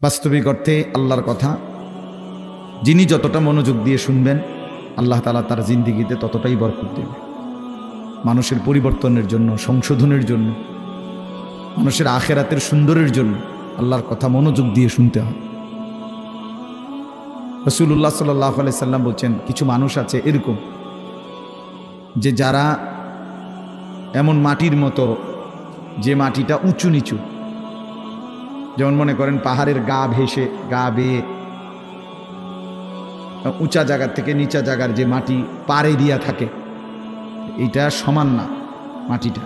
বাস্তবিক অর্থে আল্লাহর কথা যিনি যতটা মনোযোগ দিয়ে শুনবেন আল্লাহ তাআলা তার জিন্দেগিতে ততটাই বরকত দেবে। মানুষের পরিবর্তনের জন্য, সংশোধনের জন্য, মানুষের আখেরাতের সুন্দরের জন্য আল্লাহর কথা মনোযোগ দিয়ে শুনতে হয়। রাসূলুল্লাহ সাল্লাল্লাহু আলাইহি সাল্লাম বলছেন, কিছু মানুষ আছে এরকম যে যারা এমন মাটির মতো, যে মাটিটা উঁচু নিচু, যেমন মনে করেন পাহাড়ের গা ভেসে, গা বেয়ে উঁচা জায়গা থেকে নিচা জায়গার যে মাটি পাড়ে দিয়া থাকে, এইটা সমান না মাটিটা।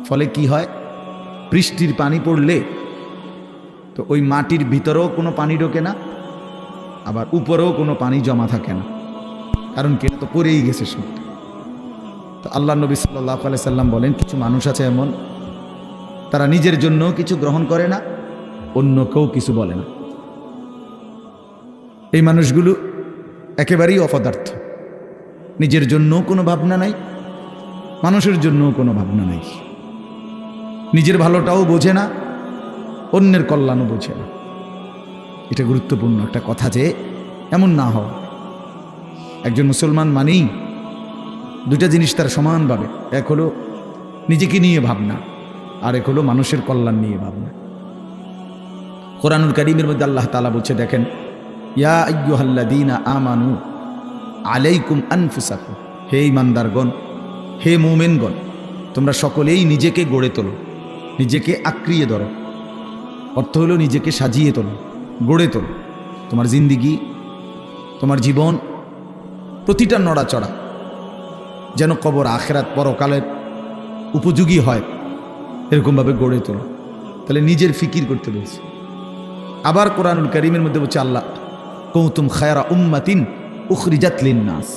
ফলে কি হয়, বৃষ্টির পানি পড়লে তো ওই মাটির ভিতরেও কোনো পানি ঢোকে না, আবার উপরেও কোনো পানি জমা থাকে না, কারণ কি তো পড়েই গেছে সব। তো আল্লাহ নবী সাল্লাল্লাহু আলাইহি সাল্লাম বলেন, কিছু মানুষ আছে এমন, তারা নিজের জন্য কিছু গ্রহণ করে না, অন্য কেউ কিছু বলে না। এই মানুষগুলো একেবারেই অপদার্থ, নিজের জন্য কোনো ভাবনা নাই, মানুষের জন্য কোনো ভাবনা নাই, নিজের ভালোটাও বোঝে না, অন্যের কল্যাণও বোঝে না। এটা গুরুত্বপূর্ণ একটা কথা যে এমন না হওয়া। একজন মুসলমান মানেই দুটা জিনিস তার সমানভাবে, এক হলো নিজেকে নিয়ে ভাবনা, আর এক হলো মানুষের কল্যাণ নিয়ে ভাবনা। কোরআনুল কারীমের মধ্যে আল্লাহ তাআলা বলছে, দেখেন, ইয়া আইয়ুহাল্লাযীনা আমানু আলাইকুম আনফুসাকুম, হে ঈমানদারগণ, হে মুমিনগণ, তোমরা সকলেই নিজেকে গড়ে তোলো, নিজেকে আঁকড়িয়ে ধরো। অর্থ হলো নিজেকে সাজিয়ে তোলো, গড়ে তোলো। তোমার জিন্দিগি, তোমার জীবন, প্রতিটা নড়াচড়া যেন কবর, আখেরাত, পরকালের উপযোগী হয়, এরকমভাবে গড়ে তোলো। তাহলে নিজের ফিকির করতে বলছে। আবার কোরআনুল কারীমের মধ্যে বলছে আল্লাহ, কুনতুম খায়রা উম্মাতিন উখরিজাত লিন-নাস,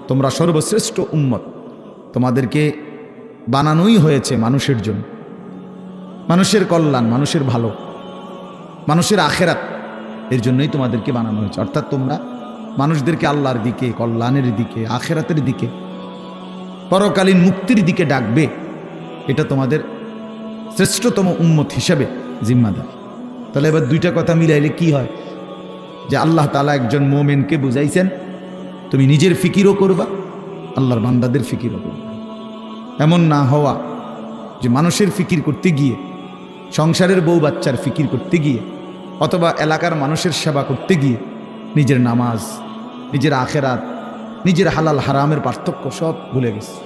তোমরা সর্বশ্রেষ্ঠ উম্মত, তোমাদেরকে বানানোই হয়েছে মানুষের জন্য, মানুষের কল্যাণ, মানুষের ভালো, মানুষের আখেরাত, এর জন্যই তোমাদেরকে বানানো হয়েছে। অর্থাৎ তোমরা মানুষদেরকে আল্লাহর দিকে, কল্যাণের দিকে, আখেরাতের দিকে, পরকালীন মুক্তির দিকে ডাকবে। এটা তোমাদের শ্রেষ্ঠতম উম্মত হিসেবে জিম্মাদার। তাহলে এবার দুইটা কথা মিলাইলে কি হয়, যে আল্লাহ তাআলা একজন মুমিনকে বুঝাইছেন, তুমি নিজের ফিকিরও করবা, আল্লাহর বান্দাদের ফিকিরও করবা। এমন না হওয়া যে মানুষের ফিকির করতে গিয়ে, সংসারের বউ বাচ্চার ফিকির করতে গিয়ে, অথবা এলাকার মানুষের সেবা করতে গিয়ে নিজের নামাজ, নিজের আখেরাত, নিজের হালাল হারামের পার্থক্য সব ভুলে গেছে।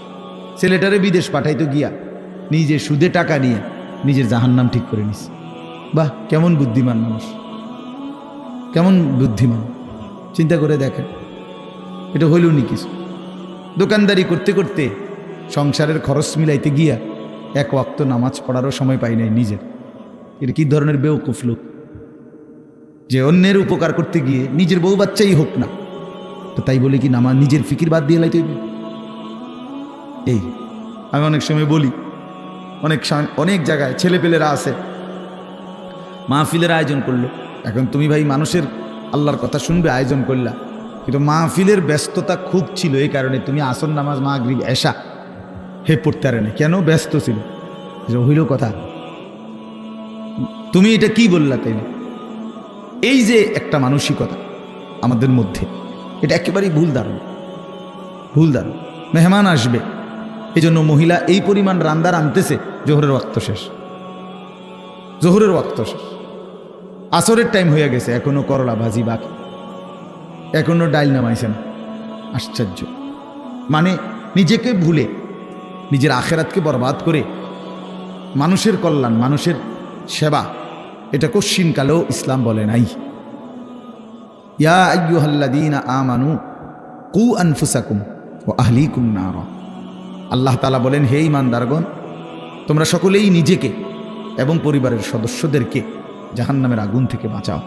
ছেলেটারে বিদেশ পাঠাইতে গিয়া নিজে সুদে টাকা নিয়ে নিজের জাহান্নাম ঠিক করে নিছে। বাহ, কেমন বুদ্ধিমান মানুষ, কেমন বুদ্ধিমান! চিন্তা করে দেখেন, এটা হইল নি কিছু। দোকানদারি করতে করতে সংসারের খরচ মিলাইতে গিয়া এক ওয়াক্ত নামাজ পড়ারও সময় পাই নাই নিজের। এটা কি ধরনের বেওকুফ লোক, যে অন্যের উপকার করতে গিয়ে নিজের বউ বাচ্চাই হোক না, তো তাই বলে কি নামাজ, নিজের ফিকির বাদ দিয়ে লাইতে হইবে? এই আমি অনেক সময় বলি, অনেক জায়গায় ছেলেপেলেরা আছে, মাহফিলের আয়োজন করলো। এখন তুমি ভাই মানুষের আল্লাহর কথা শুনবে, আয়োজন করলা, কিন্তু মাহফিলের ব্যস্ততা খুব ছিল, এই কারণে তুমি আসর নামাজ, মাগরিব, এশা পড়তে পারে না। কেন? ব্যস্ত ছিল। হইল কথা, তুমি এটা কি বললা? তাই না? এই যে একটা মানসিকতা আমাদের মধ্যে, এটা একেবারেই ভুল ধারণা, ভুল ধারণা। মেহমান আসবে, এই জন্য মহিলা এই পরিমাণ রান্দার আনতেছে, জোহরের ওয়াক্ত শেষ, জোহরের ওয়াক্ত শেষ, আসরের টাইম হয়ে গেছে, এখনো করলা ভাজি বাকি, এখনো ডাইল নামাইছে না। আশ্চর্য! মানে নিজেকে ভুলে, নিজের আখেরাতকে বরবাদ করে মানুষের কল্যাণ, মানুষের সেবা, এটা কশ্চিনকালেও ইসলাম বলে নাই। ইয়া আইয়ুহাল্লাযীনা আমানু কু আনফুসাকুম ওয়া আহলিকুম নারা, আল্লাহ তাআলা বলেন, হে ঈমানদারগণ, তোমরা সকলেই নিজেকে এবং পরিবারের সদস্যদেরকে জাহান্নামের আগুন থেকে বাঁচাও।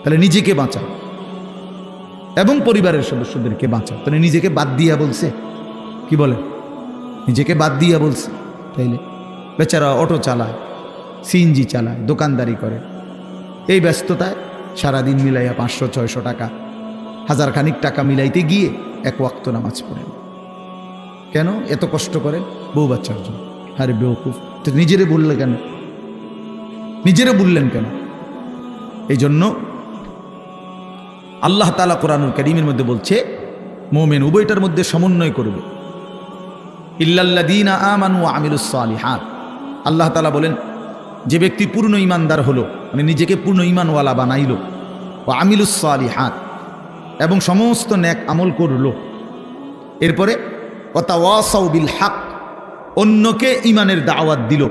তাহলে নিজেকে বাঁচাও এবং পরিবারের সদস্যদেরকে বাঁচাও। তাহলে নিজেকে বাদ দিয়া বলছে, কি বলে? নিজেকে বাদ দিয়া বলছে। তাইলে বেচারা অটো চালায়, সিএনজি চালায়, দোকানদারি করে, এই ব্যস্ততায় সারাদিন মিলাইয়া 500-600 টাকা, 1000 খানিক টাকা মিলাইতে গিয়ে এক ওয়াক্ত নামাজ পড়েন। কেন এত কষ্ট করেন? বউ বাচ্চার জন্য। আরে বেওকুফ, তো নিজেরে বললে কেন? নিজেরে বললেন কেন? এই জন্য আল্লাহ তাআলা কোরআনুল কারীমের মধ্যে বলছে মুমিন উভয়টার মধ্যে সমন্বয় করবে। ইল্লাল্লাযীনা আমানু ওয়া আমিলুস সালিহাত, আল্লাহ তাআলা বলেন যে ব্যক্তি পূর্ণ ঈমানদার হলো, মানে নিজেকে পূর্ণ ঈমানওয়ালা বানাইল, ওয়া আমিলুস সালিহাত, এবং সমস্ত নেক আমল করলো, এরপরে ওয়া তাওয়াসাউ বিল হক, অন্যকে ঈমানের দাওয়াত দিল,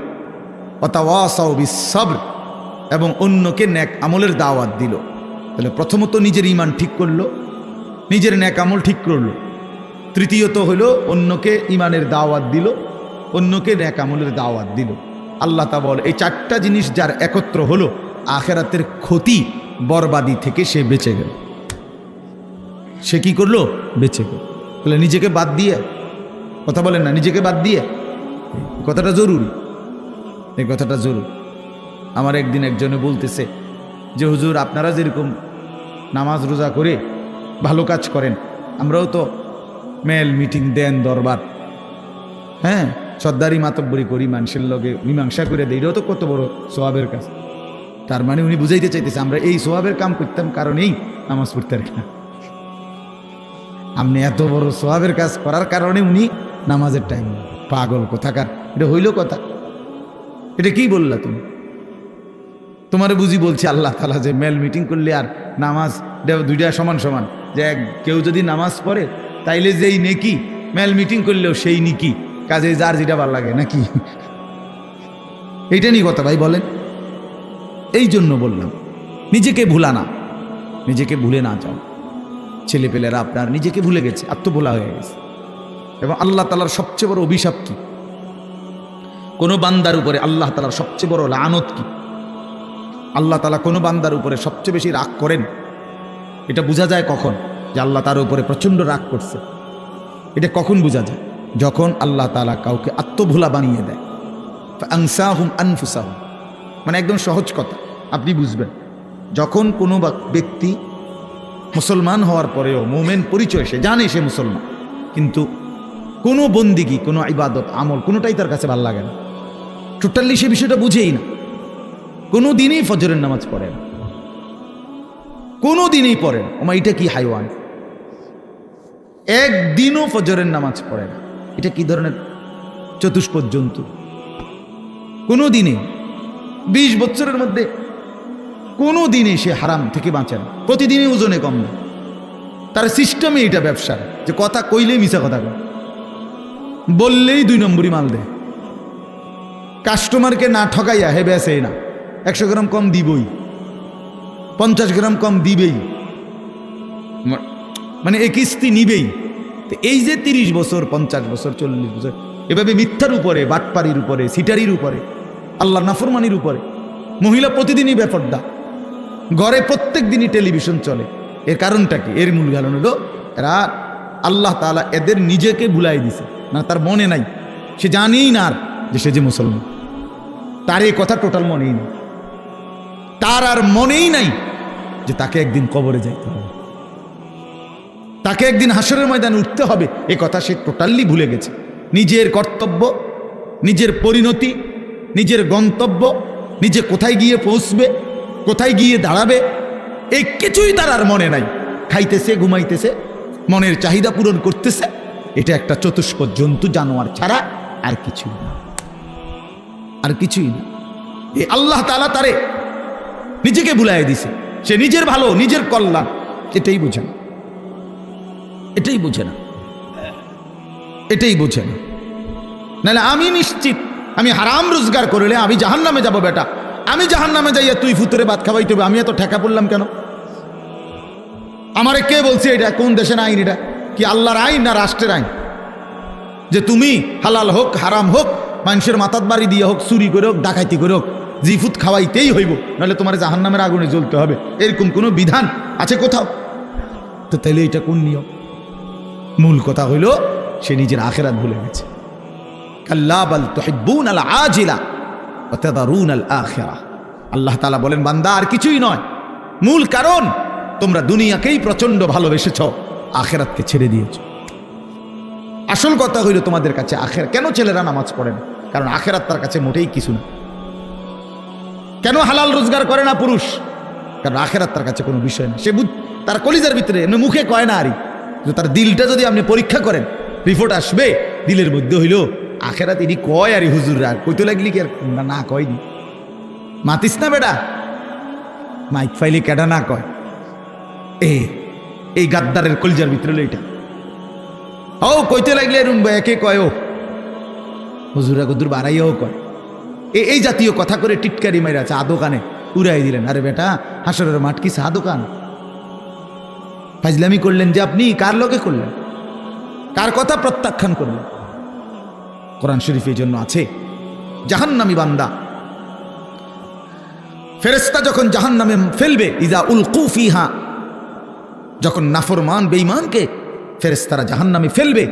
ওয়া তাওয়াসাউ বিস সবর, এবং অন্যকে নেক আমলের দাওয়াত দিল। তাহলে প্রথমত নিজের ঈমান ঠিক করলো, নিজের নেক আমল ঠিক করলো, তৃতীয়ত হলো অন্যকে ঈমানের দাওয়াত দিল, অন্যকে নেক আমলের দাওয়াত দিল। আল্লাহ তাআলা বলে এই চারটা জিনিস যার একত্র হলো, আখিরাতের ক্ষতি বরবাদি থেকে সে বেঁচে গেল। সে কি করলো? বেঁচে গেল। তাহলে নিজেকে বাদ দিয়ে, কথা বলেন না, নিজেকে বাদ দিয়ে, কথাটা জরুরি, এই কথাটা জরুরি। আমার একদিন একজনে বলতেছে যে হুজুর আপনারা যেরকম নামাজ রোজা করে ভালো কাজ করেন, আমরাও তো মেল মিটিং দেন, দরবার, হ্যাঁ, সর্দারি মাতব্বরি করি, মানুষের লগে মীমাংসা করে দেই, এটাও তো কত বড় সোয়াবের কাজ। তার মানে উনি বুঝাইতে চাইতেছে আমরা এই সোয়াবের কাম করতাম কারণেই নামাজ পড়তে আর না, আপনি এত বড় সোয়াবের কাজ করার কারণে উনি নামাজের টাইম। পাগল কোথাকার, এটা হইল কথা? এটা কি বললা তুমি? তোমারে বুঝি বলছি আল্লাহ তাআলা যে মেল মিটিং করলে আর নামাজ দুইটা সমান সমান, যে কেউ যদি নামাজ পড়ে তাইলে যেই নেকি, মেল মিটিং করলেও সেই নেকি, কাজে যার যেটা ভালো লাগে নাকি? এইটা নিয়ে কথা ভাই বলেন। এই জন্য বললাম নিজেকে ভুলা না, নিজেকে ভুলে না যাও। ছেলেপেলেরা আপনার নিজেকে ভুলে গেছে, আত্মভোলা হয়ে গেছে। এবং আল্লাহ তাআলার সবচেয়ে বড় অভিশাপ কি? কোনো বান্দার উপরে আল্লাহ তাআলার সবচেয়ে বড় লানত কি? আল্লাহ তাআলা কোনো বান্দার উপরে সবচেয়ে বেশি রাগ করেন, এটা বোঝা যায় কখন? যে আল্লাহ তার উপরে প্রচণ্ড রাগ করছে। এটা কখন বোঝা যায়? যখন আল্লাহ তাআলা কাউকে আত্মভোলা বানিয়ে দেয়। ফাআনসাহুম আনফুসাহুম, মানে একদম সহজ কথা আপনি বুঝবেন। যখন কোনো ব্যক্তি মুসলমান হওয়ার পরেও মুমিন পরিচয়, সে জানে সে মুসলমান, কিন্তু কোনো বন্দিগি, কোনো ইবাদত আমল কোনোটাই তার কাছে ভালো লাগে না, টোটালি সে বিষয়টা বুঝেই না। কোনো দিনই ফজরের নামাজ পড়ে না, কোনো দিনই পড়ে না। ওমা এটা কি হাইওয়ান, একদিনও ফজরের নামাজ পড়ে না। এটা কি ধরনের চতুষ্পদ জন্তু? কোনো দিনে 20 বছরের মধ্যে কোনো দিনে সে হারাম থেকে বাঁচে না, প্রতিদিনই ওজনে কম না। তার সিস্টেমে এটা ব্যবসার, যে কথা কইলেই মিছা কথা কয়, বললেই 2 নম্বরই মাল দেয়, কাস্টমারকে না ঠকাইয়া হে বেসেই না, 100 গ্রাম কম দিবই, 50 গ্রাম কম দিবেই, মানে এ কিস্তি নিবেই। তো এই যে 30 বছর 50 বছর 40 বছর এভাবে মিথ্যার উপরে, বাটপাড়ির উপরে, সিটারির উপরে, আল্লাহর নাফরমানির উপরে, মহিলা প্রতিদিনই বেপর্দা, ঘরে প্রত্যেক দিনই টেলিভিশন চলে। এর কারণটা কি? এর মূল কারণ হলো এরা আল্লাহ তাআলা এদের নিজেকে ভুলাই দিছে না, তার মনে নাই, সে জানেই না যে সে যে মুসলমান, তার এই কথা টোটাল মনেই নেই, তার আর মনেই নাই যে তাকে একদিন কবরে যাইতে হবে, তাকে একদিন হাসরের ময়দানে উঠতে হবে। এ কথা সে টোটালি ভুলে গেছে। নিজের কর্তব্য, নিজের পরিণতি, নিজের গন্তব্য, নিজে কোথায় গিয়ে পৌঁছবে, কোথায় গিয়ে দাঁড়াবে, এই কিছুই তার আর মনে নাই। খাইতেছে, ঘুমাইতেছে, মনের চাহিদা পূরণ করতেছে। এটা একটা চতুষ্পদ জন্তু, জানোয়ার ছাড়া আর কিছুই না, আর কিছুই না। এই আল্লাহ তাআলা তারে নিজেকে ভুলাই দিছে। সে নিজের ভালো, নিজের কল্যাণ এটাই বোঝে না, এটাই বোঝে না, এটাই বোঝে না। নাহলে আমি নিশ্চিত আমি হারাম রোজগার করলে আমি জাহান্নামে যাব। বেটা, আমি জাহান্নামে যাইয়া তুই ফুতুরে ভাত খাওয়াইতে হবে, আমি এত ঠেকা পড়লাম কেন? আমারে কে বলছে এটা? কোন দেশের আইন এটা? কি আল্লাহর আইন না রাষ্ট্রের আইন? যে তুমি হালাল হোক হারাম হোক, মানুষের মাথাত বাড়ি দিয়ে হোক, চুরি করে হোক, ডাকাইতি করে হোক, জিফুত খাওয়াইতেই হইব, নাহলে তোমার জাহান্নামের আগুনে জ্বলতে হবে, এরকম কোনো বিধান আছে কোথাও? তো তাইলে এটা কোন নিয়ম? মূল কথা হইল সে নিজের আখিরাত ভুলে গেছে। কাল্লা বাল তুহিব্বুনাল আজিলা ওয়া তাযারুনাল আখিরাহ। আল্লাহ তাআলা বলেন বান্দা আর কিছুই নয়, মূল কারণ তোমরা দুনিয়াকেই প্রচন্ড ভালোবেসেছ, আখিরাতকে ছেড়ে দিয়েছো। আসল কথা হইল তোমাদের কাছে আখিরাত। কেন ছেলেরা নামাজ পড়ে না? কারণ আখিরাত তার কাছে মোটেই কিছু না। কেন হালাল রোজগার করে না পুরুষ? কারণ আখেরাত তার কাছে কোনো বিষয় না। সে তার কলিজার ভিতরে এমনি মুখে কয় না আরই, তার দিলটা যদি আপনি পরীক্ষা করেন রিপোর্ট আসবে দিলের মধ্যে হইল আখেরাত ইনি কয় আরই হুজুর আর কইতে লাগলি কি আর না কয়নি। মাতিস না বেটা, মাইক ফাইলি কেডা না কয়। এই গাদ্দারের কলিজার ভিতরে হলো এটা। ও কইতে লাগলে একে কয় ও হুজুরা কদুর বাড়াইয়াও কয়। এই জাতীয় কথা করে টিটকারি মাইরা চা দোকানে উড়াই দিলেন। আরে বেটা হাসরের মাঠ কি চা দোকান? ফাজলামি করলেন যে আপনি কার লগে করলেন, কার কথা প্রত্যাখ্যান করলেন? কোরআন শরীফ এই জন্য আছে জাহান্নামী বান্দা ফেরেশতা যখন জাহান্নামে ফেলবে, ইজা উলকু ফিহা, যখন নাফরমান বেঈমানকে ফেরেশতারা জাহান্নামে ফেলবে,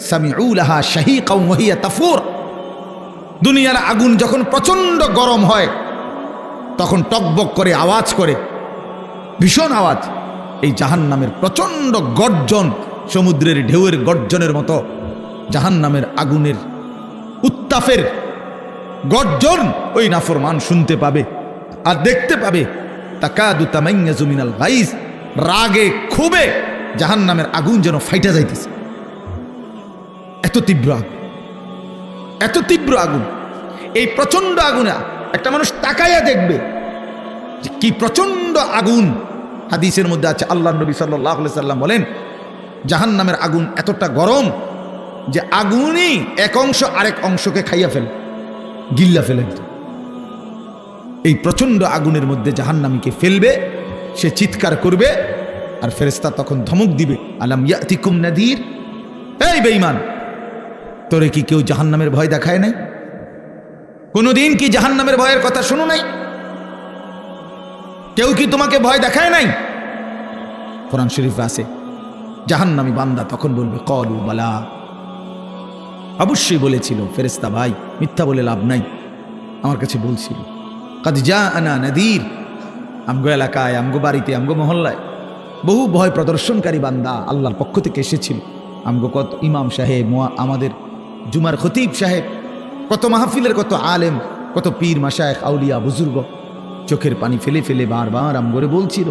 সামিউ লাহা শাহীকাও ওয়া হিয়া তাফুর, দুনিয়ার আগুন যখন প্রচন্ড গরম হয় তখন টকবক করে আওয়াজ করে, ভীষণ আওয়াজ। এই জাহান্নামের প্রচন্ড গর্জন, সমুদ্রের ঢেউয়ের গর্জনের মতো জাহান্নামের আগুনের উত্তাপের গর্জন ওই নাফরমান শুনতে পাবে আর দেখতে পাবে। তাকাদু তামাইয়াজু মিনাল গাইজ, রাগে ক্ষোভে জাহান্নামের আগুন যেন ফাইটা যাইতেছে। এত তীব্র আগুন, এত তীব্র আগুন। এই প্রচন্ড আগুনে একটা মানুষ তাকাইয়া দেখবে যে কি প্রচন্ড আগুন। হাদিসের মধ্যে আছে, আল্লাহ নবী সাল্লাল্লাহু আলাইহি সাল্লাম বলেন জাহান্নামের আগুন এতটা গরম যে আগুনই এক অংশ আরেক অংশকে খাইয়া ফেলে, গিল্লা ফেলে। এই প্রচন্ড আগুনের মধ্যে জাহান্নামীকে ফেলবে, সে চিৎকার করবে আর ফেরেশতা তখন ধমক দিবে, আলাম ইয়াতিকুম নাদির, এই বেঈমান তোরে কি কেউ জাহান্নামের ভয় দেখায় নাই? কোনদিন কি জাহান্নামের ভয়ের কথা শুনো নাই? কেউ কি তোমাকে ভয় দেখায় নাই? কোরআন শরীফে আছে জাহান্নামী বান্দা তখন বলবে ক্বালু বালা, অবশ্যই বলেছিল ফেরেশতা ভাই, মিথ্যা বলে লাভ নাই, আমার কাছে বলছিল। কাদ জাআনা নাদির, আমগো এলাকায়, আমগো বাড়িতে, আমগো মহল্লায় বহু ভয় প্রদর্শনকারী বান্দা আল্লাহর পক্ষ থেকে এসেছিল। আমগো কত ইমাম সাহেব, আমাদের জুমার খতিব সাহেব, কত মাহফিলের কত আলেম, কত পীর মাশায়েখ আউলিয়া বুজুর্গ চোখের পানি ফেলে ফেলে বারবার আমগরে বলছিল,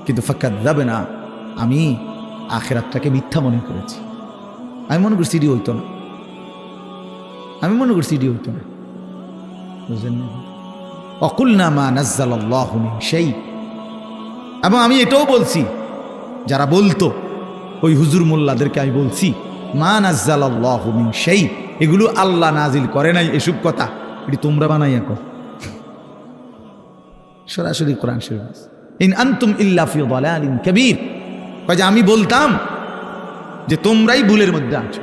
কিন্তু ফাকাযযাবনা, আমি আখিরাতটাকে মিথ্যা মনে করেছি। আমি মনে করছি এটি হইতো না, আমি মনে করছি এটি হইতো না, বুঝলেন না? অকুলনা মা নাজ্জালাল্লাহু মিন শাই, এবং আমি এটাও বলছি, যারা বলতো ওই হুজুর মোল্লাদেরকে আমি বলছি মা নাজ্জালাল্লাহু মিন শাই, এগুলো আল্লাহ নাজিল করে নাই, এসব কথা এটি তোমরা বানাইয়া কর। সরাসরি কোরআন শরীফ, ইন আনতুম ইল্লা ফি দালালিন কাবীর, যে আমি বলতাম যে তোমরাই ভুলের মধ্যে আছো,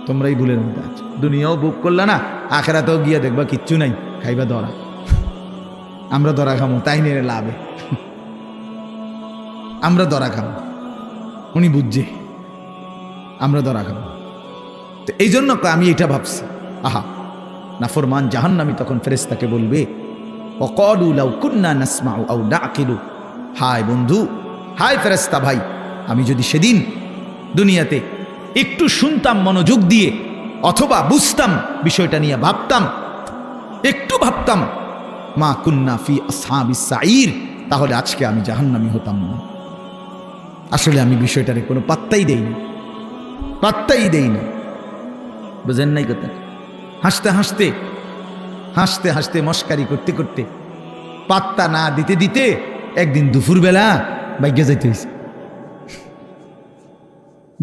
তোমরাই ভুলের মধ্যে আছো। দুনিয়াও বুক করলা না, আখিরাতেও গিয়ে দেখবা কিচ্ছু নাই, খাইবা ধরা। আমরা ধরা খামো, তাই নিয়ে লাভে আমরা ধরা খাবো, উনি বুঝছে আমরা ধরা খাবো। তো এই জন্য আমি এটা ভাবছি, আহা নাফরমান জাহান্নামী তখন ফেরেশতাকে বলবে ওয়াকালু লাউ কুন্না নাসমাউ আও নাকিলু, হায় বন্ধু, হায় ফেরেশতা ভাই, আমি যদি সেদিন দুনিয়াতে একটু শুনতাম মনোযোগ দিয়ে, অথবা বুঝতাম বিষয়টা নিয়ে ভাবতাম, একটু ভাবতাম, মা কুন্না ফি আসহাবিস সাঈর, তাহলে আজকে আমি জাহান্নামী হতাম না। আসলে আমি বিষয়টারে কোনো পাত্তাই দেইনি, পাত্তাই দেইনি, বুঝেন নাই কথা? হাসতে হাসতে হাসতে হাসতে মস্কারি করতে করতে, পাত্তা না দিতে দিতে একদিন দুপুরবেলা বাইকে যাইতে হয়েছে,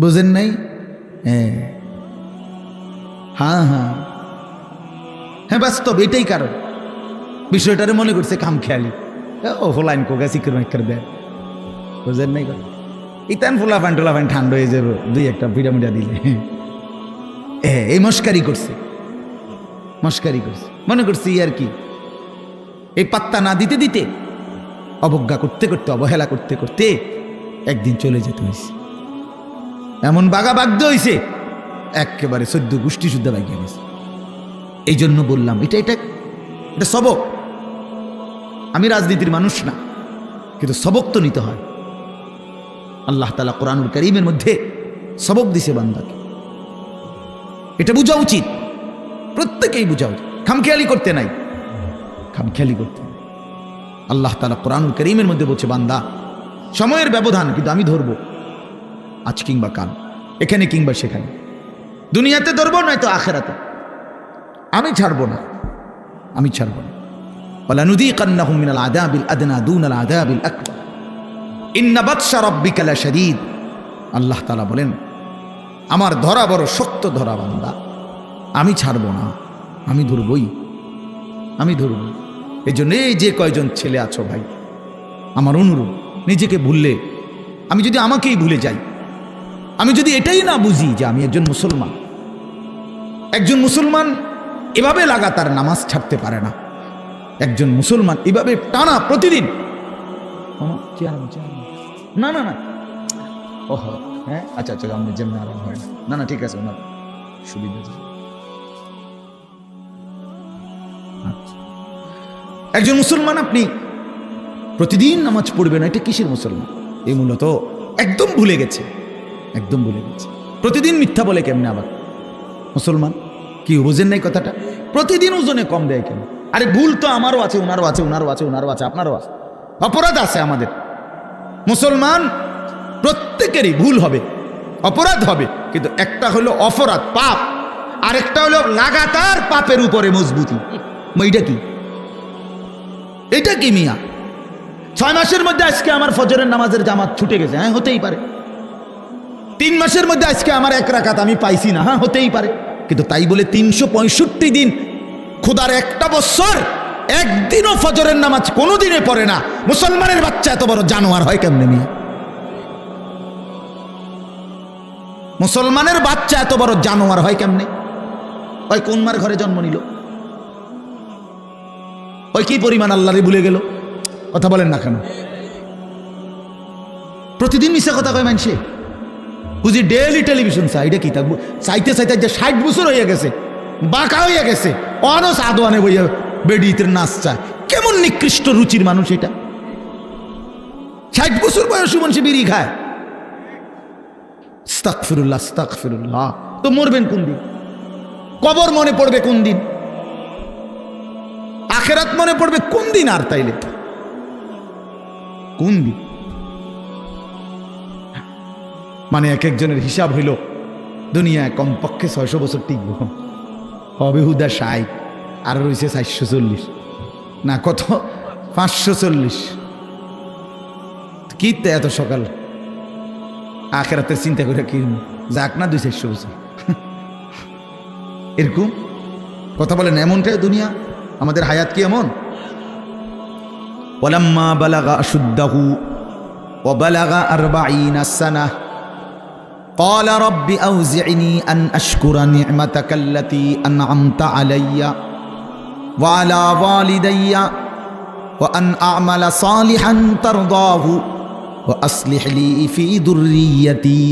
বুঝেন নাই? হ্যাঁ হ্যাঁ হ্যাঁ, বাস্তব এটাই কারণ। বিষয়টারে মনে করছে কাম খেয়ালি, ও ফোলাইন কোগা শিখর মাইকার দেয়, বুঝেন নাই? ইতান ফোলা ফান টোলা ফান ঠান্ডা হয়ে যাবে দুই একটা পিঠা মিঠা দিলে। এই মস্কারি করছে, মস্কারি করছে, মনে করছি আর কি। এই পাত্তা না দিতে দিতে, অবজ্ঞা করতে করতে, অবহেলা করতে করতে একদিন চলে যেতে হয়েছে। এমন বাগা বাগদ হয়েছে একেবারে 14 গোষ্ঠী শুদ্ধ বাগিয়ে গেছে। এই জন্য বললাম এটা এটা এটা সবক। আমি রাজনীতির মানুষ না, কিন্তু সবক তো নিতে হয়। আল্লাহ তাআলা কোরআনুল কারীমের মধ্যে সবক দিছে বান্দাকে, এটা বোঝা উচিত, প্রত্যেকেই বোঝা উচিত। খামখেয়ালি করতে নাই, খামখেয়ালি করতে নাই। আল্লাহ তাআলা কোরআনুল কারীমের মধ্যে বলছে, বান্দা সময়ের ব্যবধান, কিন্তু আমি ধরবো আজ কিংবা কাল, এখানে কিংবা সেখানে, দুনিয়াতে ধরবো নয়তো আখিরাতে, আমি ছাড়বো না, আমি ছাড়বো না। ওয়ালানুযীকান্নাহুম মিনাল আযাবিল আদনা দুনাল আযাবিল আকবার ইন্না বাতশা রাব্বিকা লাশাদীদ। আল্লাহ তাআলা বলেন, আমার ধরা বড় শক্ত ধরা বান্দা, আমি ছাড়বো না, আমি ধরবই, আমি ধরব। এই জন্য এই যে কয়জন ছেলে আছো ভাই, আমার অনুরোধ, নিজেকে ভুললে, আমি যদি আমাকেই ভুলে যাই, আমি যদি এটাই না বুঝি যে আমি একজন মুসলমান, একজন মুসলমান এভাবে লাগাতার নামাজ ছাড়তে পারে না, একজন মুসলমান এভাবে টানা প্রতিদিন, না না না, ওহ হ্যাঁ আচ্ছা আচ্ছা, আমি যেমন আরাম হয় না, না ঠিক আছে, ওনার সুবিধা। একজন মুসলমান আপনি প্রতিদিন নামাজ পড়বেন, এটা কিসের মুসলমান? এই মূলত একদম ভুলে গেছে, একদম ভুলে গেছে। প্রতিদিন মিথ্যা বলে কেমনে আবার মুসলমান? কি বুঝেন নাই কথাটা? প্রতিদিন ওজনে কম দেয় কেন? আরে ভুল তো আমারও আছে, ওনারও আছে, ওনারও আছে, ওনারও আছে, আপনারও আছে, অপরাধ আছে আমাদের। মুসলমান প্রত্যেকেরই ভুল হবে, অপরাধ হবে, কিন্তু একটা হলো অপরাধ পাপ, আরেকটা হলো লাগাতার পাপের উপরে মজবুতি। এইটা কি? এটা কি মিয়া? 6 মাসের মধ্যে আজকে আমার ফজরের নামাজের জামাত ছুটে গেছে, হ্যাঁ হতেই পারে। 3 মাসের মধ্যে আজকে আমার 1 রাকাত আমি পাইছি না, হ্যাঁ হতেই পারে। কিন্তু তাই বলে 365 দিন, খোদার একটা বছর একদিনও ফজরের নামাজ কোনোদিনে পড়ে না মুসলমানের বাচ্চা এত বড় জানোয়ার হয় কেমনে মিয়া? মুসলমানের বাচ্চা এত বড় জানোয়ার হয় কেমনে? ওই কোন মার ঘরে জন্ম নিল? ওই কি পরিমাণ আল্লাহরে ভুলে গেল? কথা বলেন না কেন? প্রতিদিন মিশা কথা কয় মানুষে, বুঝি ডেইলি টেলিভিশন চাই, এটা কি থাকবো চাইতে চাইতে যে 60 বছর হয়ে গেছে, বাঁকা হয়ে গেছে, অনস আদোয়ানে বইয়া বেডিতে নাচ চায়। কেমন নিকৃষ্ট রুচির মানুষ এটা! 60 বছর বয়সী মানুষ বিড়ি খায়। আস্তাগফিরুল্লাহ, আস্তাগফিরুল্লাহ। তো মরবেন কোন দিন? কবর মনে পড়বে কোন দিন? আখেরাত মনে পড়বে কোন দিন? আর তাইলে কোন দিন? মানে এক একজনের হিসাব হইল দুনিয়ায় কমপক্ষে 600 বছর টিকব, হবে হুদা 60, আর রয়েছে 440, না কত 540। কি এত সকাল আখেরাতের চিন্তা করে কি যাক না 200-400 বছর এরকম কথা বলেন। এমনটাই দুনিয়া, আমাদের হায়াত কি এমন? ওয়ালাম্মা বালাগা আশুদ্দাহু ওয়া বালাগা 40 সানাহ قال رب أوزعني أن أشكر نعمتك التي أنعمت علي وعلى والدي وأن أعمل صالحا ترضاه وأصلح لي في ذريتي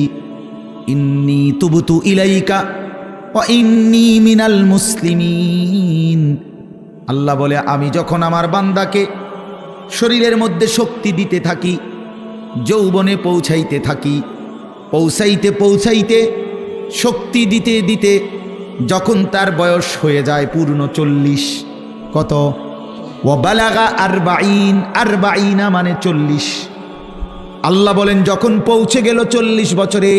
إني تبت إليك وإني من المسلمين। আল্লাহ বলে, আমি যখন আমার বান্দাকে শরীরের মধ্যে শক্তি দিতে থাকি, যৌবনে পৌঁছাইতে থাকি, পৌঁছাইতে পৌঁছাইতে শক্তি দিতে দিতে যখন তার বয়স হয়ে যায় পূর্ণ 40, কত? ওয়া বালাগা 40, 40 মানে 40। আল্লাহ বলেন যখন পৌঁছে গেল 40 বছরে,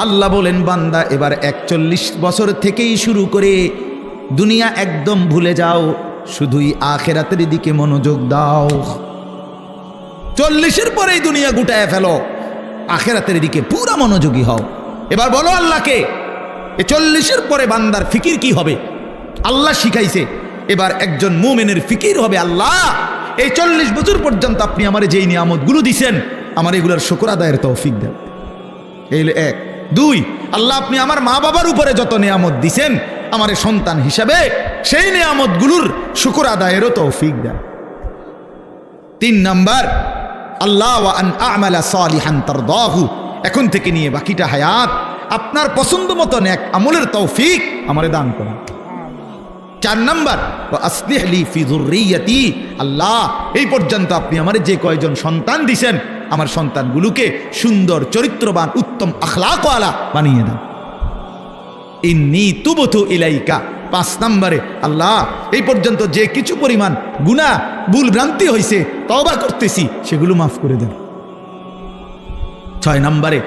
আল্লাহ বলেন বান্দা এবার 41 বছর থেকেই শুরু করে দুনিয়া একদম ভুলে যাও, শুধুই আখেরাতের দিকে মনোযোগ দাও। 40-এর পরেই দুনিয়া গুটায় ফেলো, আখেরাতের দিকে পুরা মনোযোগী হও। এবার বলো আল্লাহকে, এই 40-এর পরে বান্দার ফিকির কি হবে? আল্লাহ শিখাইছে। এবার একজন মুমিনের ফিকির হবে, আল্লাহ এই 40 বছর পর্যন্ত আপনি আমার যেই নিয়ামতগুলো দিছেন, আমার এগুলোর শুকর আদায়ের তৌফিক দেন। এই 1। 2, আল্লাহ আপনি আমার মা বাবার উপরে যত নিয়ামত দিছেন, আমার সন্তান হিসাবে সেই নিয়ামতগুলোর শুকর আদায়েরও তৌফিক দেন। 3 নাম্বার, আল্লাহ ওয়া আন আ'মালা সালিহান তারদাহু, এখন থেকে নিয়ে বাকিটা হায়াত আপনার পছন্দ মতো নেক আমলের তৌফিক আমারে দান করুন। 4 নাম্বার, ওয়া আসলিহ লি ফি যুররিয়াতি, আল্লাহ এই পর্যন্ত আপনি আমারে যে কয়জন সন্তান দিছেন, আমার সন্তানগুলোকে সুন্দর চরিত্রবান উত্তম আখলাকওয়ালা বানিয়ে দেন। ইন্নী তুবতু ইলাইকা। 5 নম্বরে, আল্লাহ এই পর্যন্ত যে কিছু পরিমাণ গুনাহ ভুল ভ্রান্তি হয়েছে, তওবা করতেছি, সেগুলো মাফ করে দেন। 6 নম্বরে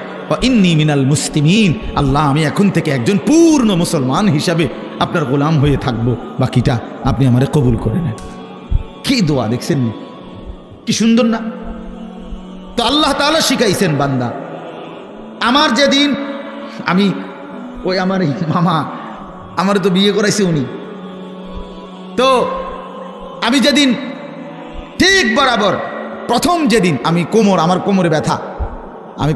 ইন্নী মিনাল মুসলিমিন, আল্লাহ আমি এখন থেকে একজন পূর্ণ মুসলমান হিসাবে আপনার গোলাম হয়ে থাকবো, বাকিটা আপনি আমারে কবুল করে নেন। কি দোয়া দেখছেন, কি সুন্দর না? তো আল্লাহ তাআলা শিখাইছেন বান্দা, আমার যেদিন আমি ওই আমার মামা আমার তো বিয়ে করাইছে উনি, তো আমি যেদিন ঠিক বরাবর প্রথম যেদিন আমি আমার কোমরে ব্যথা, আমি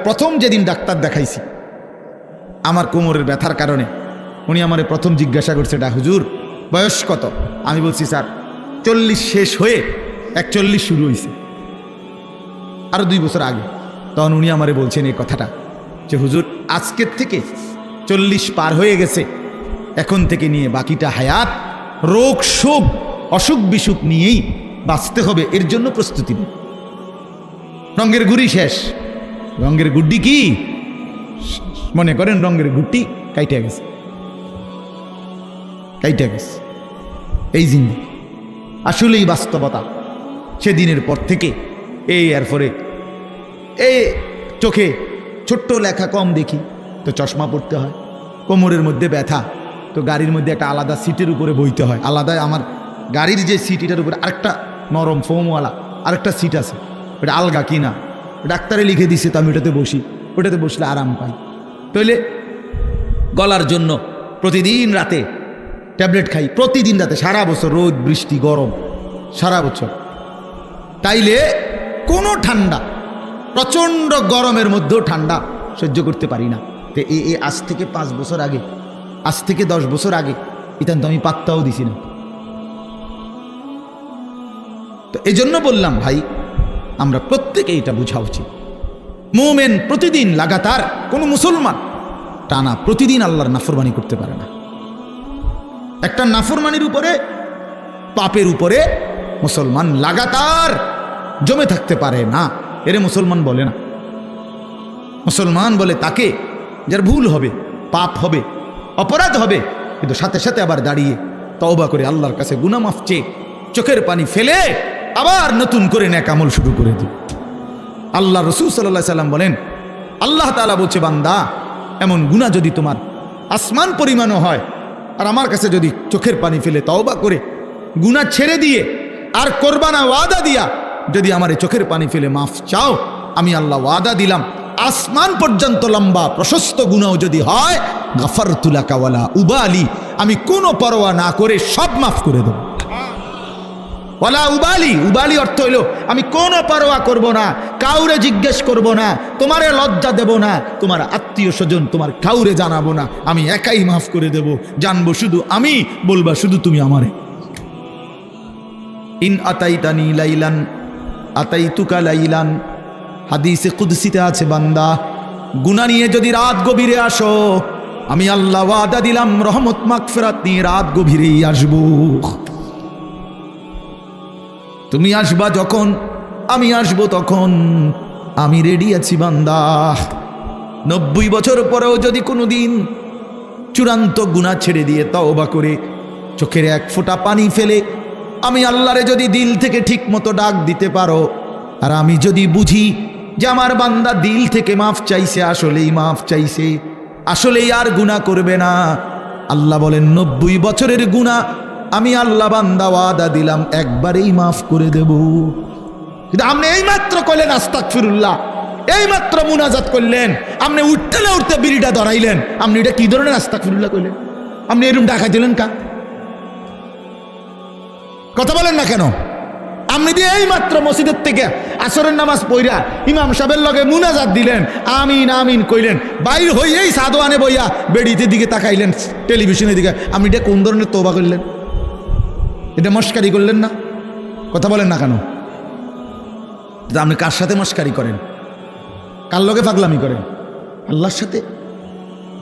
প্রথম যেদিন ডাক্তার দেখাইছি আমার কোমরের ব্যথার কারণে, উনি আমারে প্রথম জিজ্ঞাসা করছে, হুজুর বয়স কত? আমি বলছি স্যার 40 শেষ হয়ে 41 শুরু হয়েছে, আরো 2 বছর আগে। তখন উনি আমারে বলছেন এই কথাটা যে হুজুর আজকের থেকে 40 পার হয়ে গেছে, এখন থেকে নিয়ে বাকিটা হায়াত রোগ শোক অসুখ বিসুখ নিয়েই বাঁচতে হবে, এর জন্য প্রস্তুতি নিন। রঙের গুড়ি শেষ, রঙের গুড্ডি কি মনে করেন, রঙের গুড্ডি কাইটে গেছে। এই জিনিস আসলেই বাস্তবতা। সেদিনের পর থেকে এরপরে চোখে ছোট্ট লেখা কম দেখি, তো চশমা পড়তে হয়। কোমরের মধ্যে ব্যথা, তো গাড়ির মধ্যে একটা আলাদা সিটের উপরে বইতে হয়, আলাদা। আমার গাড়ির যে সিট, এটার উপরে আরেকটা নরম ফোমওয়ালা আরেকটা সিট আছে, ওটা আলগা কিনা, ডাক্তারে লিখে দিছে, তো আমি ওটাতে বসি, ওটাতে বসলে আরাম পাই। তাইলে গলার জন্য প্রতিদিন রাতে ট্যাবলেট খাই, প্রতিদিন রাতে, সারা বছর রোদ বৃষ্টি গরম সারা বছর। তাইলে কোনো ঠান্ডা, প্রচণ্ড গরমের মধ্যেও ঠান্ডা সহ্য করতে পারি না। তো আজ থেকে 5 বছর আগে, আজ থেকে 10 বছর আগে ইতান তো আমি পাত্তাও দিছি না। তো এই জন্য বললাম ভাই, আমরা প্রত্যেকে এটা বোঝা উচিত। মুমিন প্রতিদিন লাগাতার, কোনো মুসলমান টানা প্রতিদিন আল্লাহর নাফরমানি করতে পারে না। একটা নাফরমানির উপরে, পাপের উপরে মুসলমান লাগাতার জমে থাকতে পারে না, এরে মুসলমান বলে না। মুসলমান বলে তাকে যার ভুল হবে, পাপ হবে, অপরাধ হবে, কিন্তু সাথে সাথে আবার দাঁড়িয়ে তওবা করে আল্লাহর কাছে গুনাহ মাফ চেয়ে চোখের পানি ফেলে আবার নতুন করে নেক আমল শুরু করে দিই। আল্লাহ রাসূল সাল্লাল্লাহু আলাইহি সাল্লাম বলেন, আল্লাহ তাআলা বলছে, বান্দা এমন গুনাহ যদি তোমার আসমান পরিমাণও হয়, আর আমার কাছে যদি চোখের পানি ফেলে তওবা করে গুনাহ ছেড়ে দিয়ে আর করবা না ওয়াদা দিয়া যদি আমার এই চোখের পানি ফেলে মাফ চাও, আমি আল্লাহ ওয়াদা দিলাম আসমান পর্যন্ত লম্বা প্রশস্ত গুনাহ যদি হয়, গাফারতু লাকা ওয়ালা উবালি, আমি কোনো পরোয়া না করে সব মাফ করে দেব। ওয়ালা উবালি, উবালি অর্থ হইল আমি কোনো পরোয়া করব না, কাউরে জিজ্ঞেস করব না, তোমারে লজ্জা দেব না, তোমার আত্মীয় স্বজন তোমার কাউরে জানাবো না, আমি একাই মাফ করে দেব, জানবো শুধু আমি, বলবা শুধু তুমি আমারে। ইন আতাইতানি লাইলান আতাইতুকা লাইলান, হাদিসে কুদসিতে আছে, বান্দা গুনাহ নিয়ে যদি রাত গভীরে আসো, আমি আল্লাহ ওয়াদা দিলাম রহমত মাগফিরাত নিয়ে রাত গভীরেই আসবো। তুমি আসবা যখন, আমি আসবো তখন, আমি রেডি আছি বান্দা। 90 বছর পরেও যদি কোনোদিন চূড়ান্ত গুনাহ ছেড়ে দিয়ে তওবা করে চোখের এক ফোঁটা পানি ফেলে আমি আল্লাহরে যদি দিল থেকে ঠিক মতো ডাক দিতে পারো, আর আমি যদি বুঝি যে আমার বান্দা দিল থেকে মাফ চাইছে, আসলেই মাফ চাইছে, আসলেই আর গুনাহ করবে না, আল্লাহ বলেন 90 বছরের গুনাহ আমি আল্লাহ বান্দা ওয়াদা দিলাম একবারেই মাফ করে দেব। কিন্তু আপনি এইমাত্র কইলেন আস্তাগফিরুল্লাহ, এইমাত্র মুনাজাত করলেন, আপনি উঠতে না উঠতে বিড়িটা ধরাইলেন, আপনি এটা কি ধরনের আস্তাগফিরুল্লাহ কইলেন? আপনি এরকম ডাকা দিলেন কা? কথা বলেন না কেন? আপনি দিয়ে এইমাত্র মসজিদের থেকে আসরের নামাজ পড়া ইমাম সাহেবের লগে মুনাজাত দিলেন, আমিন আমিন কইলেন, বাইর হইয়েই সাদওয়ানে বইয়া বেড়িতে দিকে তাকাইলেন, টেলিভিশনের দিকে, আপনি এটা কোন ধরনের তওবা করলেন? এটা মস্কারি করলেন না? কথা বলেন না কেন? আপনি কার সাথে মস্কারি করেন? কার লগে পাগলামি করেন? আল্লাহর সাথে।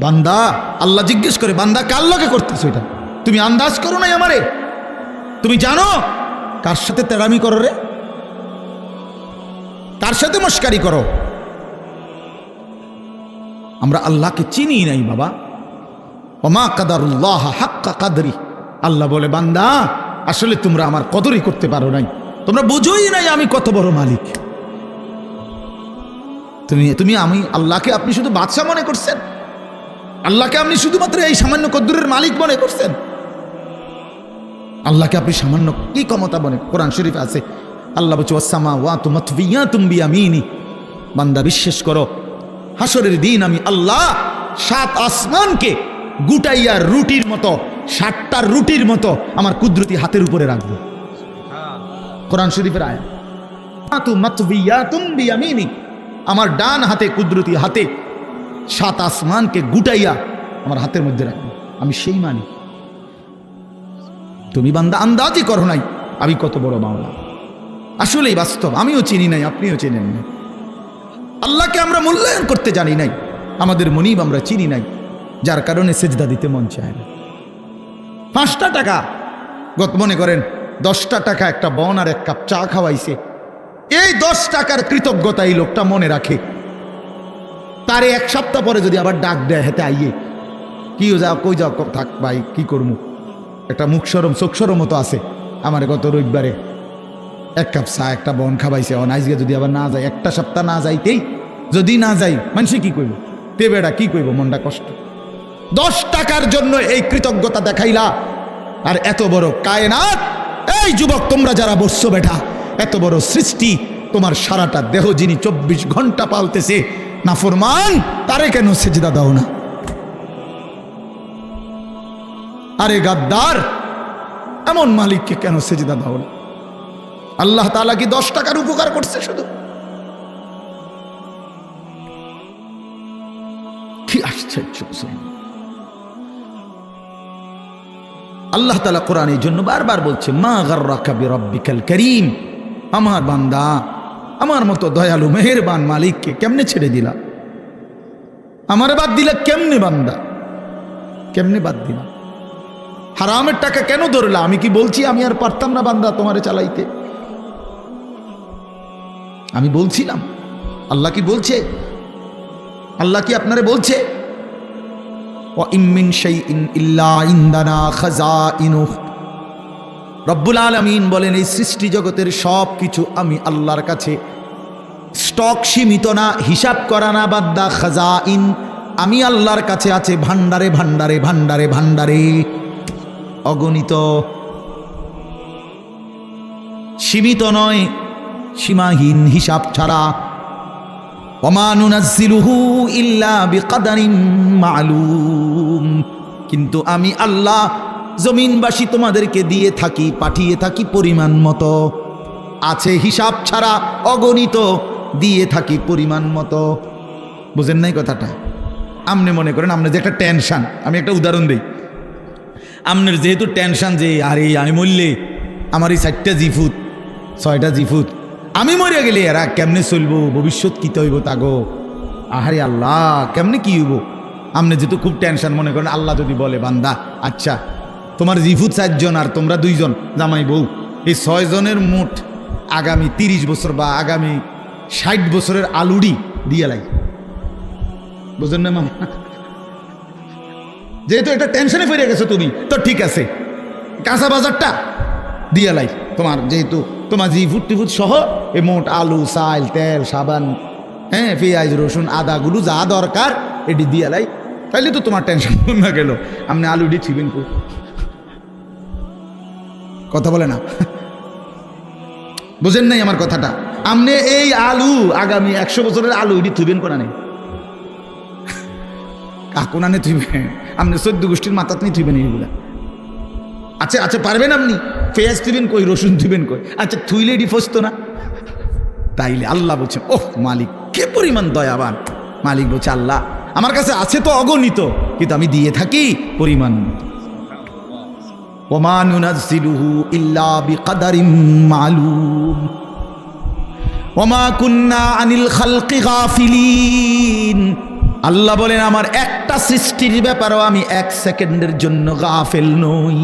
বান্দা, আল্লাহ জিজ্ঞেস করে, বান্দা কার লগে করতেছো এটা? তুমি আন্দাজ করো নাই আমারে? তুমি জানো কার সাথে তেড়ামি করো রে? কার সাথে মস্কারি করো? আমরা আল্লাহকে চিনি নাই বাবা। ওমা কাদারুল্লাহ হাক্কা কাদরি। আল্লাহ বলে, বান্দা আসলে তোমরা আমার কদরই করতে পারো নাই, তোমরা বুঝোই নাই আমি কত বড় মালিক। তুমি আমি আল্লাহকে আপনি শুধু বাদশা মনে করছেন, আল্লাহকে আপনি শুধুমাত্র এই সামান্য কদ্দুরের মালিক মনে করছেন। আল্লাহকে আপনি সামান্য কি ক্ষমতা মনে, কোরআন শরীফ আছে আল্লাহ বলছে ওয়াসসামাওয়াতু মাতবিয়াতুম বিয়ামিনি, বান্দা বিশ্বাস করো হাসরের দিন আমি আল্লাহ 7 আসমানকে গুটাইয়া রুটির মতো, 7টা রুটির মতো আমার কুদরতি হাতের উপরে রাখবো। কোরআন শরীফের আয়াত, মাতবিয়াতুম বিয়ামিনি, আমার ডান হাতে কুদরতি হাতে 7 আসমানকে গুটাইয়া আমার হাতের মধ্যে রাখবো, আমি সেই মানি। তুমি বান্দা আন্দাজই করো নাই আমি কত বড় মাওলা। আসলেই বাস্তব, আমিও চিনি নাই, আপনিও চেনেন না। আল্লাহকে আমরা মূল্যায়ন করতে জানি নাই, আমাদের মনিব আমরা চিনি নাই, যার কারণে সেজদা দিতে মন চায় না। 5টা টাকা, মনে করেন 10টা টাকা একটা বন আর 1 কাপ চা খাওয়াইছে, এই 10 টাকার কৃতজ্ঞতা এই লোকটা মনে রাখে। তারে 1 সপ্তাহ পরে যদি আবার ডাক দেয় হেতে আইয়ে, কি যাও কই যাও, থাক ভাই কি করবো, একটা মুখ সরম চোখ সরম মতো আছে, আমার গত রবিবারে 1 কাপ চা একটা বন খাওয়াইছে, অনাইজকে যদি আবার না যায়, 1টা সপ্তাহ না যাইতেই যদি না যাই মানুষে কি কইব, তে বেড়া কি কইব, মনটা কষ্ট। 10 টাকার জন্য এই কৃতজ্ঞতা দেখাইলা, আর এত বড় কায়নাত, এই যুবক তোমরা যারা বসছো বেটা, এত বড় সৃষ্টি, তোমার সারাটা দেহ যিনি 24 ঘন্টা পালতেছে, নাফরমান তারে কেন সেজদা দাও না? আরে গাদ্দার, এমন মালিককে কেন সেজদা দাও না? আল্লাহ তাআলা কি 10 টাকার উপকার করছে শুধু? কি আশ্চর্য! আল্লাহ তাআলা কোরআনের জন্য বারবার বলছে, মা গাররাকা বিরাব্বিকাল কারীম, আমার বান্দা আমার মতো দয়ালু মেহেরবান মালিককে কেমনে ছেড়ে দিলা? আমারে বাদ দিলা কেমনে বান্দা, কেমনে বাদ দিলা? হারামের টাকা কেন ধরলা? আমি কি বলছি আমি আর পারতাম না বান্দা তোমারে চালাইতে? আমি বলছিলাম? আল্লাহ কি বলছে? আল্লাহ কি আপনারে বলছে ওয়া ইম মিন শাইইন ইল্লা ইনদানা খাযাইনুহু? রব্বুল আলামিন বলেন এই সৃষ্টি জগতের সব কিছু আমি আল্লাহর কাছে, স্টক সীমিত না, হিসাব করা না বান্দা, খাযাইন আমি আল্লাহর কাছে আছে ভান্ডারে ভান্ডারে ভান্ডারে ভান্ডারে, অগণিত, সীমিত নয়, সীমাহীন, হিসাব ছাড়া। ওমা নুনাজ্জিলুহু ইল্লা বিকাদারিন মালুম, কিন্তু আমি আল্লাহ জমিনবাসী তোমাদেরকে দিয়ে থাকি, পাঠিয়ে থাকি পরিমাণ মতো, আছে হিসাব ছাড়া, অগণিত, দিয়ে থাকি পরিমাণ মতো। বুঝেন নাই কথাটা? আপনি মনে করেন আপনার যে একটা টেনশন, আমি একটা উদাহরণ দিই, আপনার যেহেতু টেনশন যে আরে আমি মরলে আমার এই 4টা জিফুত 6টা জিফুত, আমি মরে গেলে এরা কেমনে চলবো, ভবিষ্যৎ কী হইব তাগো, আহারে আল্লাহ কেমনে কি হইব, আপনি যেহেতু খুব টেনশন, মনে করেন আল্লাহ যদি বলে বান্দা আচ্ছা তোমার জিফুত 4 জন আর তোমরা 2 জন জামাই বউ, এই 6 জনের মোট আগামী 30 বছর বা আগামী 60 বছরের আলুডি দিয়ে লাই। বুঝলেন না মামা? যেহেতু একটা টেনশনে ফিরে গেছো তুমি, তো ঠিক আছে কাঁচা বাজারটা দিয়ে লাই, তোমার যেহেতু তোমার জিফুট টিফুট সহ এই মোট আলু চাল তেল সাবান, হ্যাঁ পেঁয়াজ রসুন আদাগুলো যা দরকার এটি দিয়ে লাই, তাইলে তো তোমার টেনশন না গেল। আপনি আলুডি ছিবেন কো? কথা বলে না, বুঝেন নাই আমার কথাটা? আপনি এই আলু আগামী 100 বছরের আলু এটি থুবেন কোনা নেই, কাকুনানে থুইবেন, আপনি 14 গোষ্ঠীর মাথাত নিয়ে থুইবেন এইগুলা। আচ্ছা আচ্ছা পারবেন আপনি? পেঁয়াজ থুবেন কই, রসুন থুবেন কই? আচ্ছা থুইলে এটি ফসতো না? তাইলে আল্লাহ বলছেন ওহ মালিক কে পরিমাণ দয়াবান। মালিক বলছে আল্লাহ আমার কাছে আছে তো অগণিত, কিন্তু আমি দিয়ে থাকি পরিমাণ মতো। ওমা নুনাজ্জিলুহু ইল্লা বিকাদারিন মালুম ওমা কুন্না আনিল খালকি গাফিলিন। আল্লাহ বলেন আমার একটা সৃষ্টির ব্যাপারও আমি 1 সেকেন্ডের জন্য গাফেল নই,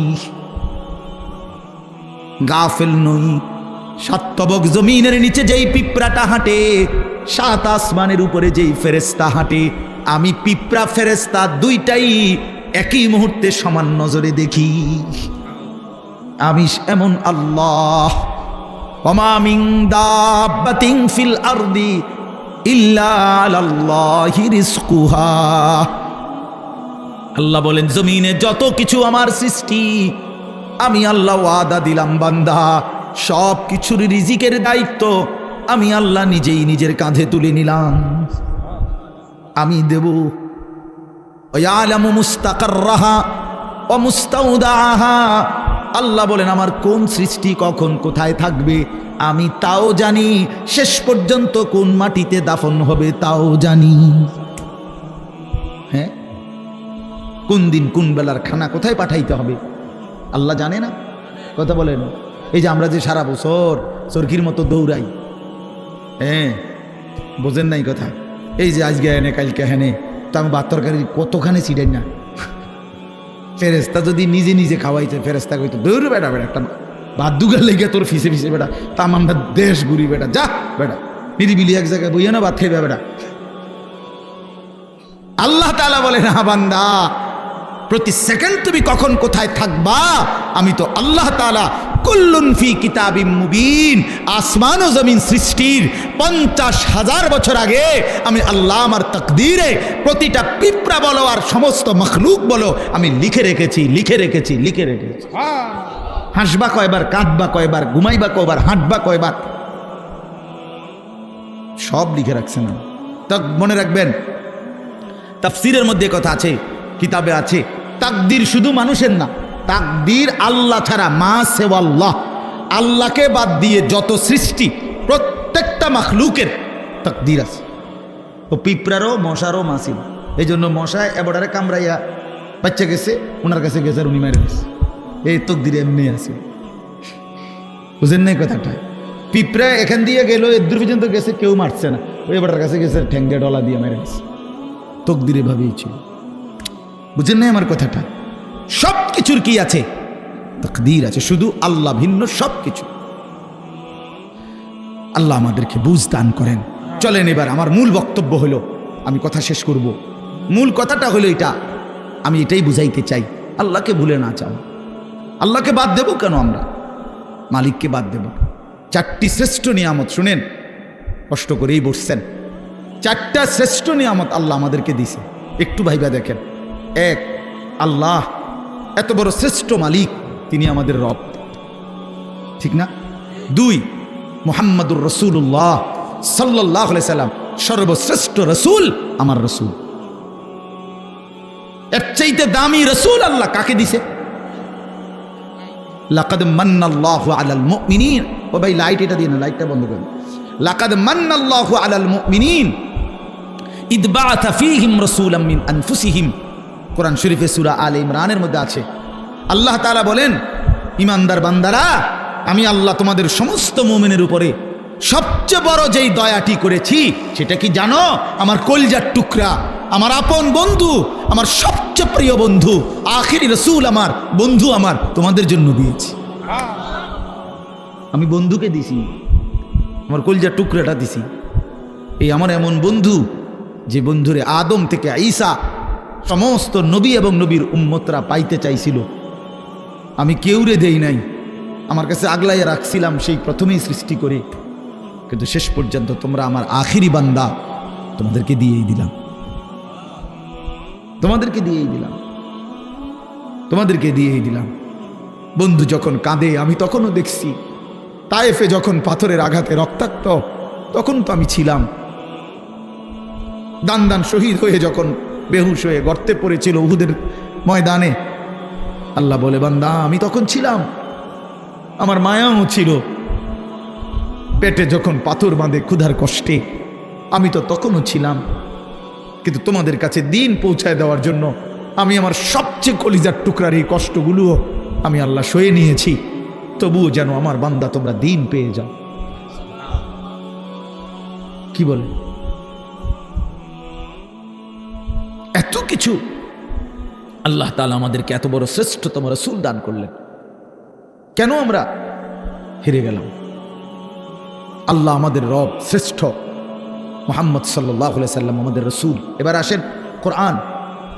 গাফেল নই। 7 তবক জমিনের নিচে যেই পিঁপড়াটা হাঁটে, 7 আসমানের উপরে যেই ফেরেশতা হাঁটে, আমি পিঁপড়া ফেরেশতা দুইটাই একই মুহূর্তে সমান নজরে দেখি। আমি এমন আল্লাহ, ওমা মিন দাব্বাতিন ফিল আরদি ইল্লা আলাল্লাহি রিজকুহা। আল্লাহ বলেন জমিনে যত কিছু আমার সৃষ্টি, আমি আল্লাহ ওয়াদা দিলাম বান্দা সব কিছুর রিজিকের দায়িত্ব আমি আল্লাহ নিজেই নিজের কাঁধে তুলে নিলাম, আমি দেব। ইয়ালামু মুস্তাকাররাহা ওয়া মুস্তাউদাহা। আল্লাহ বলেন আমার কোন সৃষ্টি কখন কোথায় থাকবে আমি তাও জানি, শেষ পর্যন্ত কোন মাটিতে দাফন হবে তাও জানি। হ্যাঁ, কোন দিন কোন বেলার খানা কোথায় পাঠাইতে হবে আল্লাহ জানে না? কথা বলেন। এই যে আমরা যে সারা বছর চরকির মতো দৌড়াই, হ্যাঁ বোঝেন নাই কথা। এই যে আজকে হেনে কালকে হেনে, তো আমি ভাত তরকারি কতখানি ছিটাই না। ফেরেস্তা যদি নিজে নিজে খাওয়াইছে, ফেরেস্তা কইতো দৌড় বেটা বেটা একটা ভাত দুগার লেগে তোর ফিসে ফিসে বেটা, তাম আমরা দেশ ঘুরি বেটা, যা বেটা নিরিবিলি এক জায়গায় বইয়া না ভাত খাইবে বেটা। আল্লাহ তাআলা বলে না বান্দা প্রতি সেকেন্ড তুমি কখন কোথায় থাকবা আমি তো আল্লাহ তাআলা কুল্লুন ফি কিতাবিম মুবিন। আসমান ও জমিন সৃষ্টির 50,000 বছর আগে আমি আল্লাহ আমার তাকদীরে প্রতিটা পিঁপড়া বলো আর সমস্ত মখলুক বলো আমি লিখে রেখেছি, লিখে রেখেছি, লিখে রেখেছি। হাসবা কয়বার, কাঁদবা কয়বার, ঘুমাইবা কয়বার, হাঁটবা কয়বার, সব লিখে রাখছে না। তা মনে রাখবেন তাফসীরের মধ্যে কথা আছে, কিতাবে আছে, তাকদীর শুধু মানুষের না, তাকদীর আল্লাহ ছাড়া, মা সেওয়াল্লাহ, আল্লাহকে বাদ দিয়ে যত সৃষ্টি প্রত্যেকটা মাখলুকের তাকদীর আছে। ও পিঁপড়ারও মশারও মাসিল। এই জন্য মশায় এবারে কামড়াইয়া বাচ্চা গেছে, ওনার কাছে গেছে আর উনি মেরে গেছে, এই তাকদীরে এমনি আছে। বুঝেন নাই কথাটা? পিঁপড়া এখান দিয়ে গেল, এদূর পর্যন্ত গেছে, কেউ মারছে না, ওই এবারের কাছে গেছে ঠ্যাঙ্গে ডলা দিয়ে মেরে গেছে, তাকদীরে ভাবেই ছিল। বুঝেন নাই আমার কথাটা? সব কিছুর কি আছে? তাকদীর আছে, শুধু আল্লাহ ভিন্ন সব কিছু। আল্লাহ আমাদেরকে বুঝ দান করেন। চলেন এবার আমার মূল বক্তব্য হলো, আমি কথা শেষ করব। মূল কথাটা হলো এটা, আমি এটাই বুঝাইতে চাই, আল্লাহকে ভুলে না চাও। আল্লাহকে বাদ দেব কেন আমরা? মালিককে বাদ দেব। 4টি শ্রেষ্ঠ নিয়ামত শুনেন, কষ্ট করেই বসছেন। 4টা শ্রেষ্ঠ নিয়ামত আল্লাহ আমাদেরকে দিছে, একটু ভাইবা দেখেন। 1, আল্লাহ এত বড় শ্রেষ্ঠ মালিক, তিনি আমাদের রব, ঠিক না? 2, মুহাম্মাদুর রাসূলুল্লাহ সাল্লাল্লাহু আলাইহি সাল্লাম সর্বশ্রেষ্ঠ রাসূল, আমার রাসূল। এর চাইতে দামি রাসূল আল্লাহ কাকে দিছে? লাকাদ মান্নাল্লাহু আলাল মুমিনিন। ও ভাই লাইট এটা দিন, লাইটটা বন্ধ করেন। লাকাদ মান্নাল্লাহু আলাল মুমিনিন ইদ বাআথা ফীহিম রাসূলাম মিন আনফুসিহিম। কোরআন শরীফে সূরা আলে ইমরানের মধ্যে আছে। আল্লাহ তাআলা বলেন, ইমানদার বান্দারা, আমি আল্লাহ তোমাদের সমস্ত মুমিনের উপরে সবচেয়ে বড় যেই দয়াটি করেছি সেটা কি জানো? আমার কলিজার টুকরা, আমার আপন বন্ধু, আমার সবচেয়ে প্রিয় বন্ধু, আখিরি রাসূল, আমার বন্ধু, আমার তোমাদের জন্য দিয়েছি। আমি বন্ধুকে দিছি, আমার কলিজার টুকরাটা দিছি। এই আমার এমন বন্ধু যে বন্ধুরে আদম থেকে ঈসা সমস্ত নবী এবং নবীর উম্মতরা পাইতে চাইছিল, আমি কেউরে দেই নাই, আমার কাছে আগলাইয়া রাখছিলাম সেই প্রথমেই সৃষ্টি করে, কিন্তু শেষ পর্যন্ত তোমরা আমার আখিরি বান্দা, তোমাদেরকে দিয়েই দিলাম, তোমাদেরকে দিয়েই দিলাম, তোমাদেরকে দিয়েই দিলাম। বন্ধু যখন কাঁদে আমি তখনও দেখছি, তায়েফে যখন পাথরের আঘাতে রক্তাক্ত তখন তো আমি ছিলাম, দান দান শহীদ হয়ে যখন বেহুশ হয়ে গর্তে পড়েছিল উহুদের ময়দানে, আল্লাহ বলে বান্দা আমি তখন ছিলাম, আমার মায়াও ছিল। পেটে যখন পাথর বাঁধে ক্ষুধার কষ্টে আমি তো তখনও ছিলাম, কিন্তু তোমাদের কাছে দিন পৌঁছায় দেওয়ার জন্য আমি আমার সবচেয়ে কলিজার টুকরার এই কষ্টগুলোও আমি আল্লাহ সয়ে নিয়েছি, তবুও যেন আমার বান্দা তোমরা দিন পেয়ে যাও। কি বলে? এত কিছু আল্লাহ তাআলা আমাদেরকে এত বড় শ্রেষ্ঠতম রাসূল দান করলেন, কেন আমরা হেরে গেলাম? আল্লাহ আমাদের রব, শ্রেষ্ঠ মুহাম্মদ সাল্লাল্লাহু আলাইহি সাল্লাম আমাদের রাসূল। এবার আসেন কোরআন,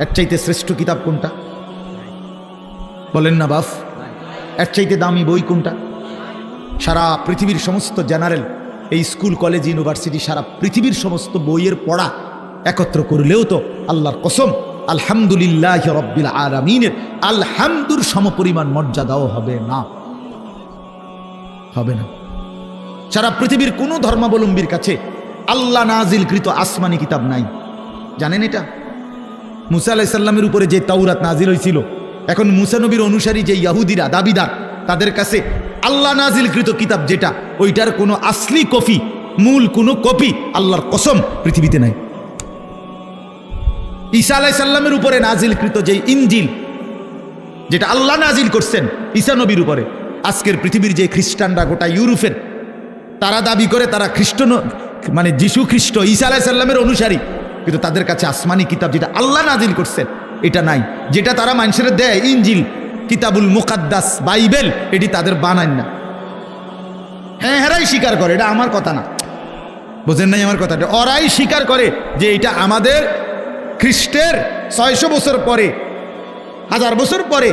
এর চাইতে শ্রেষ্ঠ কিতাব কোনটা? বলেন না বাপ, এর চাইতে দামি বই কোনটা? সারা পৃথিবীর সমস্ত জেনারেল এই স্কুল কলেজ ইউনিভার্সিটি সারা পৃথিবীর সমস্ত বইয়ের পড়া একত্র করলেও তো আল্লাহর কসম আলহামদুলিল্লাহ রব্বিল আলামিনের আলহামদুর সমপরিমাণ মর্যাদাও হবে না, হবে না। সারা পৃথিবীর কোনো ধর্মাবলম্বীর কাছে আল্লাহ নাজিলকৃত আসমানি কিতাব নাই। জানেন এটা? মুসা আলাইহিস সালামের উপরে যে তাওরাত নাজিল হয়েছিল, এখন মুসা নবীর অনুসারী যে ইহুদিরা দাবিদার, তাদের কাছে আল্লাহ নাজিলকৃত কিতাব যেটা, ওইটার কোনো আসলি কপি, মূল কোনো কপি আল্লাহর কসম পৃথিবীতে নাই। ঈসা আলাইহিস সালামের উপরে নাজিলকৃত যে ইনজিল, যেটা আল্লাহ নাজিল করছেন ঈসা নবীর উপরে, আজকের পৃথিবীর যে খ্রিস্টানরা গোটা ইউরোপের, তারা দাবি করে তারা খ্রিস্ট মানে যিশু খ্রিস্ট ঈসা আলাইহিস সালামের অনুসারী, কিন্তু তাদের কাছে আসমানি কিতাব যেটা আল্লাহ নাজিল করছেন এটা নাই। যেটা তারা মানুষের দেয় ইনজিল, কিতাবুল মুকাদ্দাস, বাইবেল, এটি তাদের বানায় না। হ্যাঁ, হেরাই স্বীকার করে, এটা আমার কথা না, বোঝেন নাই আমার কথাটা। ওরাই স্বীকার করে যে এটা আমাদের খ্রিস্টের 600 বছর পরে, 1000 বছর পরে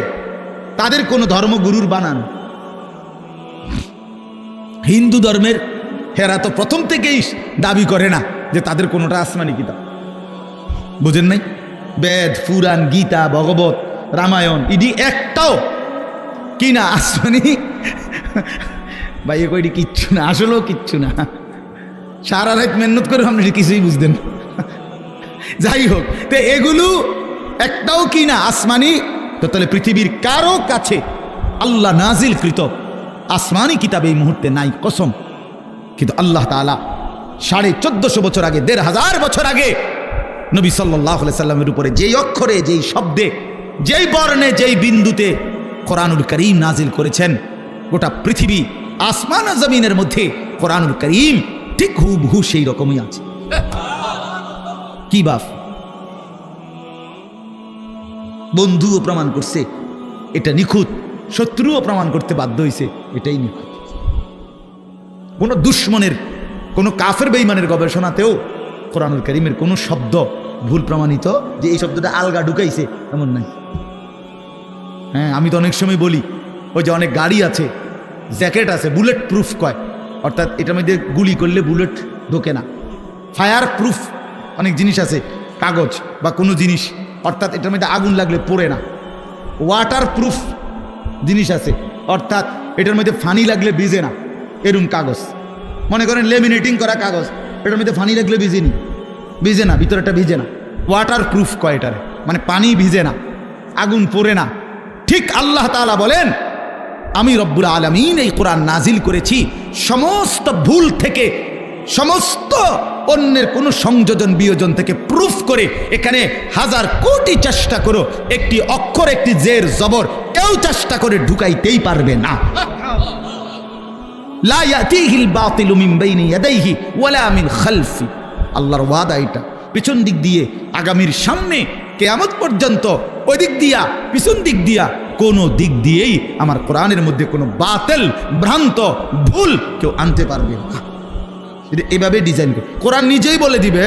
তাদের কোনো ধর্মগুরুর বানান। হিন্দু ধর্মের হেরা তো প্রথম থেকেই দাবি করে না যে তাদের কোনোটা আসমানি কিতাব, বুঝেন নাই? বেদ, পুরাণ, গীতা, ভগবত, রামায়ণ, ইডি একটাও কি না আসমানি। ভাই এ কইটি কিচ্ছু না, আসলেও কিচ্ছু না। সারা রাত মেহনত করে আপনি কিছুই বুঝতেন। যাই হোক, তো এগুলো একটাও কি না আসমানি। তো তাহলে পৃথিবীর কারো কাছে আল্লাহ নাজিলকৃত আসমানি কিতাব এই মুহূর্তে নাই, কসম। কিন্তু আল্লাহ তাআলা 1450 বছর আগে, 1500 বছর আগে নবী সাল্লাল্লাহু আলাইহি সাল্লামের উপরে যেই অক্ষরে, যেই শব্দে, যেই বর্ণে, যেই বিন্দুতে কোরআনুল কারীম নাজিল করেছেন, গোটা পৃথিবী আসমান ও জমিনের মধ্যে কোরআনুল কারীম ঠিক হুবহু সেই রকমই আছে। কি বাপ, বন্ধুও প্রমাণ করছে এটা নিখুঁত, শত্রুও প্রমাণ করতে বাধ্য হয়েছে এটাই নিখুঁত। কোনো দুশ্মনের, কোনো কাফের বেঈমানের গবেষণাতেও কোরআনুল কারীমের কোনো শব্দ ভুল প্রমাণিত যে এই শব্দটা আলগা ঢুকাইছে এমন নাই। হ্যাঁ, আমি তো অনেক সময় বলি, ওই যে অনেক গাড়ি আছে, জ্যাকেট আছে, বুলেট প্রুফ কয়, অর্থাৎ এটার মধ্যে গুলি করলে বুলেট ঢোকে না। ফায়ার প্রুফ অনেক জিনিস আছে, কাগজ বা কোনো জিনিস, অর্থাৎ এটার মধ্যে আগুন লাগলে পড়ে না। ওয়াটার প্রুফ জিনিস আছে, অর্থাৎ এটার মধ্যে ফানি লাগলে ভিজে না, এরকম কাগজ। মনে করেন লেমিনেটিং করা কাগজ, এটার মধ্যে ফানি লাগলে ভিজে না, ভিতরেটা ভিজে না। ওয়াটার প্রুফ কয় এটারে, মানে পানি ভিজে না, আগুন পড়ে না। ঠিক আল্লাহ তাআলা বলেন, আমি রব্বুল আলামিন এই কোরআন নাজিল করেছি সমস্ত ভুল থেকে, সমস্ত অন্যের কোনো সংযোজন বিয়োজন থেকে প্রুফ করে। এখানে 1000 কোটি চেষ্টা করো, একটি অক্ষর, একটি জের জবর কেউ চেষ্টা করে ঢুকাইতেই পারবে না। লা ইয়াতিহিল বাতিলু মিন বাইনি ইয়াদাইহি ওয়ালা মিন খালফি। আল্লাহর ওয়াদা এটা, পিছন দিক দিয়ে, আগামীর সামনে, কিয়ামত পর্যন্ত, ওই দিক দিয়া, পিছন দিক দিয়া, কোনো দিক দিয়েই আমার কোরআনের মধ্যে কোনো বাতিল, ভ্রান্ত, ভুল কেউ আনতে পারবে না। এভাবে ডিজাইন করে কোরআন নিজেই বলে দিবে,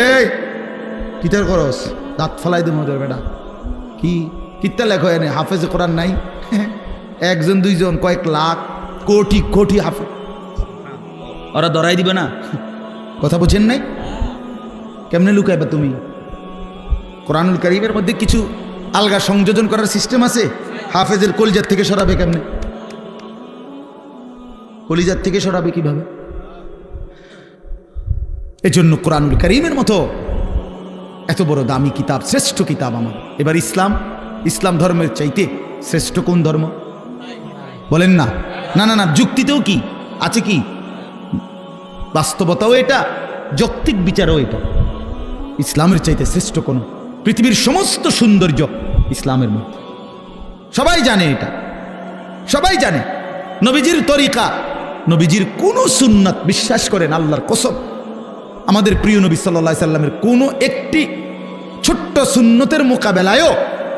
কিতার করস, দাঁত ফলাই দেবো বেটা, কি কিতা লেখো এনে, হাফেজে কোরআন নাই, একজন দুইজন, কয়েক লাখ, কোটি কোটি হাফেজ, ওরা ধরাই দিবে না। কথা বুঝেন নাই? কেমনে লুকাইবা তুমি? কোরআনুল কারীমের মধ্যে কিছু আলগা সংযোজন করার সিস্টেম আছে। হাফেজের কলিজার থেকে সরাবে কেমনে? কলিজার থেকে সরাবে কিভাবে? এজন্য কোরআনুল কারীমের মতো এত বড় দামি কিতাব, শ্রেষ্ঠ কিতাব আমার। এবার ইসলাম ধর্মের চাইতে শ্রেষ্ঠ কোন ধর্ম বলেন না? না না না, যুক্তিতেও কি আছে, কি বাস্তবতাও এটা, যৌক্তিক বিচারও এটা। ইসলামের চাইতে শ্রেষ্ঠ কোন, পৃথিবীর সমস্ত সৌন্দর্য ইসলামের মধ্যে। সবাই জানে এটা, সবাই জানে। নবীজির তরিকা, নবীজির কোনো সুন্নাত বিশ্বাস করেন আল্লাহর কসম, আমাদের প্রিয় নবী সাল্লাল্লাহু আলাইহি সাল্লামের কোনো একটি ছোট্ট সুন্নতের মোকাবেলায়ও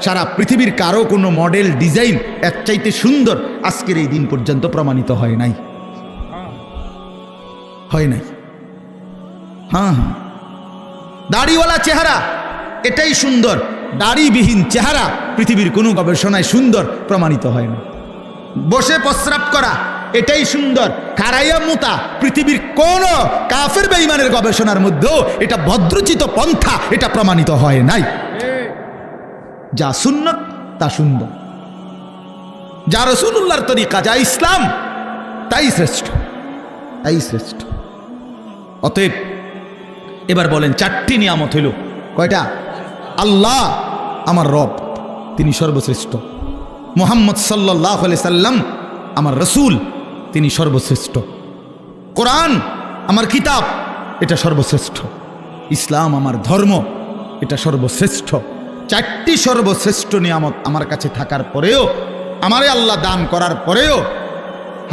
সারা পৃথিবীর কারো কোনো মডেল, ডিজাইন এর চাইতে সুন্দর আজকের এই দিন পর্যন্ত প্রমাণিত হয় নাই, হয় নাই। হ্যাঁ হ্যাঁ, দাড়িওয়ালা চেহারা এটাই সুন্দর, দাড়িবিহীন চেহারা পৃথিবীর কোনো গবেষণায় সুন্দর প্রমাণিত হয় না। বসে প্রস্রাব করা এটাই সুন্দর, খাড়াইয়া মুতা পৃথিবীর কোন কাফের বেঈমানের গবেষণার মধ্যেও এটা ভদ্রচিত পন্থা, এটা প্রমাণিত হয় নাই। যা সুন্নত তা সুন্দর, যা রাসূলুল্লাহর তরিকা, যা ইসলাম তাই শ্রেষ্ঠ, তাই শ্রেষ্ঠ। অতএব এবার বলেন চারটি নিয়ামত হইল, কয়টা? আল্লাহ আমার রব, তিনি সর্বশ্রেষ্ঠ। মুহাম্মদ সাল্লাল্লাহু আলাইহি সাল্লাম আমার রসুল, তিনি সর্বশ্রেষ্ঠ। কোরআন আমার কিতাব, এটা সর্বশ্রেষ্ঠ। ইসলাম আমার ধর্ম, এটা সর্বশ্রেষ্ঠ। চারটি সর্বশ্রেষ্ঠ নিয়ামত আমার কাছে থাকার পরেও, আমারে আল্লাহ দান করার পরেও,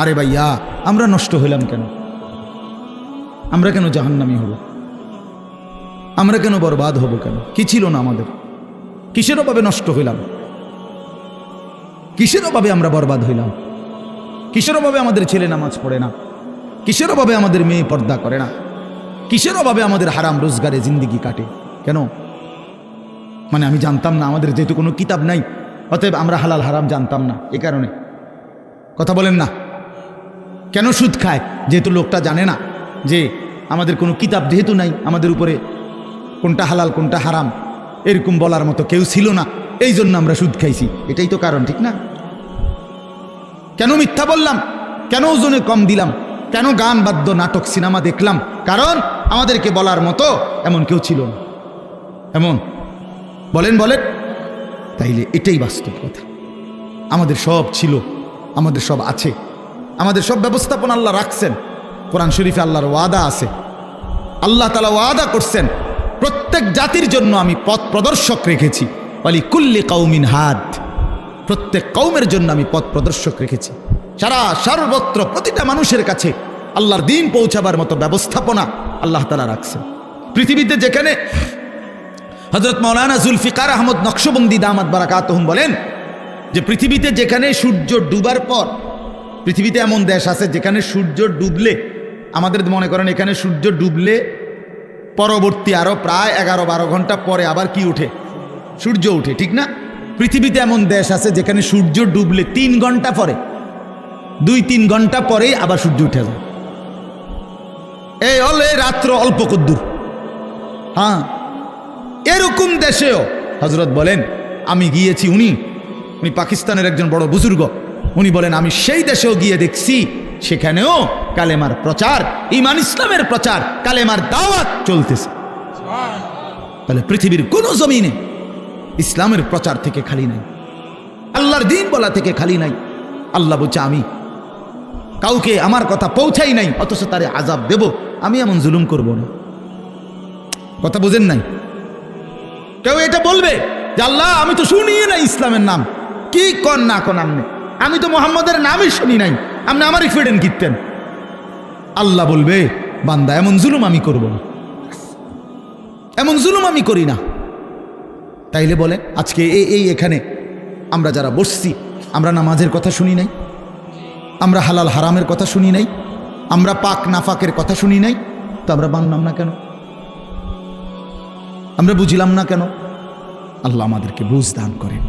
আরে ভাইয়া আমরা নষ্ট হইলাম কেন? আমরা কেন জাহান্নামী হব? আমরা কেন বরবাদ হব কেন? কি ছিল না আমাদের? কিসের অভাবে নষ্ট হইলাম? কিসের অভাবে আমরা বরবাদ হইলাম? কিসের অভাবে আমাদের ছেলে নামাজ পড়ে না? কিসের অভাবে আমাদের মেয়ে পর্দা করে না? কিসের অভাবে আমাদের হারাম রোজগারে জিন্দিগি কাটে? কেন? মানে আমি জানতাম না, আমাদের যেহেতু কোনো কিতাব নাই, অতএব আমরা হালাল হারাম জানতাম না, এ কারণে। কথা বলেন না? কেন সুদ খায়? যেহেতু লোকটা জানে না যে আমাদের কোনো কিতাব যেহেতু নাই, আমাদের উপরে কোনটা হালাল কোনটা হারাম এরকম বলার মতো কেউ ছিল না, এই জন্য আমরা সুদ খাইছি। এটাই তো কারণ, ঠিক না? কেন মিথ্যা বললাম? কেন ওজনে কম দিলাম? কেন গান বাদ্য নাটক সিনেমা দেখলাম? কারণ আমাদেরকে বলার মতো এমন কেউ ছিল না। এমন বলেন বলেন, তাইলে এটাই বাস্তব কথা। আমাদের সব ছিল, আমাদের সব আছে, আমাদের সব ব্যবস্থাপনা আল্লাহ রাখছেন। কোরআন শরীফে আল্লাহর ওয়াদা আছে, আল্লাহ তাআলা ওয়াদা করছেন প্রত্যেক জাতির জন্য আমি পথ প্রদর্শক রেখেছি। ওয়ালি কুল্লি কওমিন হাদ, প্রত্যেক কওমের জন্য আমি পথ প্রদর্শক রেখেছি। সর্বত্র প্রতিটা মানুষের কাছে আল্লাহর দ্বীন পৌঁছাবার মতো ব্যবস্থাপনা আল্লাহ তাআলা রাখছেন। পৃথিবীতে যেখানে হযরত মাওলানা জুলফিকার আহমদ নকশবন্দি দামাত বারাকাতুহুম বলেন যে পৃথিবীতে যেখানে সূর্য ডুবার পর, পৃথিবীতে এমন দেশ আছে যেখানে সূর্য ডুবলে, আমাদের মনে করেন এখানে সূর্য ডুবলে পরবর্তী আরো প্রায় 11-12 ঘন্টা পরে আবার কি উঠে? সূর্য উঠে, ঠিক না? পৃথিবীতে এমন দেশ আছে যেখানে সূর্য ডুবলে 3 ঘন্টা পরে, 2-3 ঘন্টা পরেই আবার সূর্য উঠে যায়। এই হলে রাত্র অল্প কদ্দুর। হ্যাঁ, এরকম দেশেও হযরত বলেন আমি গিয়েছি, উনি পাকিস্তানের একজন বড় বুজুর্গ, উনি বলেন আমি সেই দেশেও গিয়ে দেখছি সেখানেও কালেমার প্রচার, ঈমান ইসলামের প্রচার, কালেমার দাওয়াত চলতেছে। তাহলে পৃথিবীর কোন জমিনে ইসলামের প্রচার থেকে খালি নাই, আল্লাহর দ্বীন বলা থেকে খালি নাই। আল্লাহ বলছে আমি কাউকে আমার কথা পৌঁছাই নাই, অথচ তারে আযাব দেব, আমি এমন জুলুম করব না। কথা বুঝেন নাই? কেউ এটা বলবে যে আল্লাহ আমি তো শুনিয়ে নাই ইসলামের নাম, কি কন না কন আমনে, আমি তো মুহাম্মদের নামই শুনি নাই, আপনি আমারই ফিরেন কিনতেন। আল্লাহ বলবে বান্দা এমন জুলুম আমি করব না, এমন জুলুম আমি করি না। তাইলে বলে আজকে এখানে আমরা যারা বসছি, আমরা নামাজের কথা শুনি নাই, আমরা হালাল হারামের কথা শুনি নাই, আমরা পাক নাফাকের কথা শুনি নাই, তো আমরা মানলাম না কেন? আমরা বুঝলাম না কেন? আল্লাহ আমাদেরকে বুঝ দান করেন।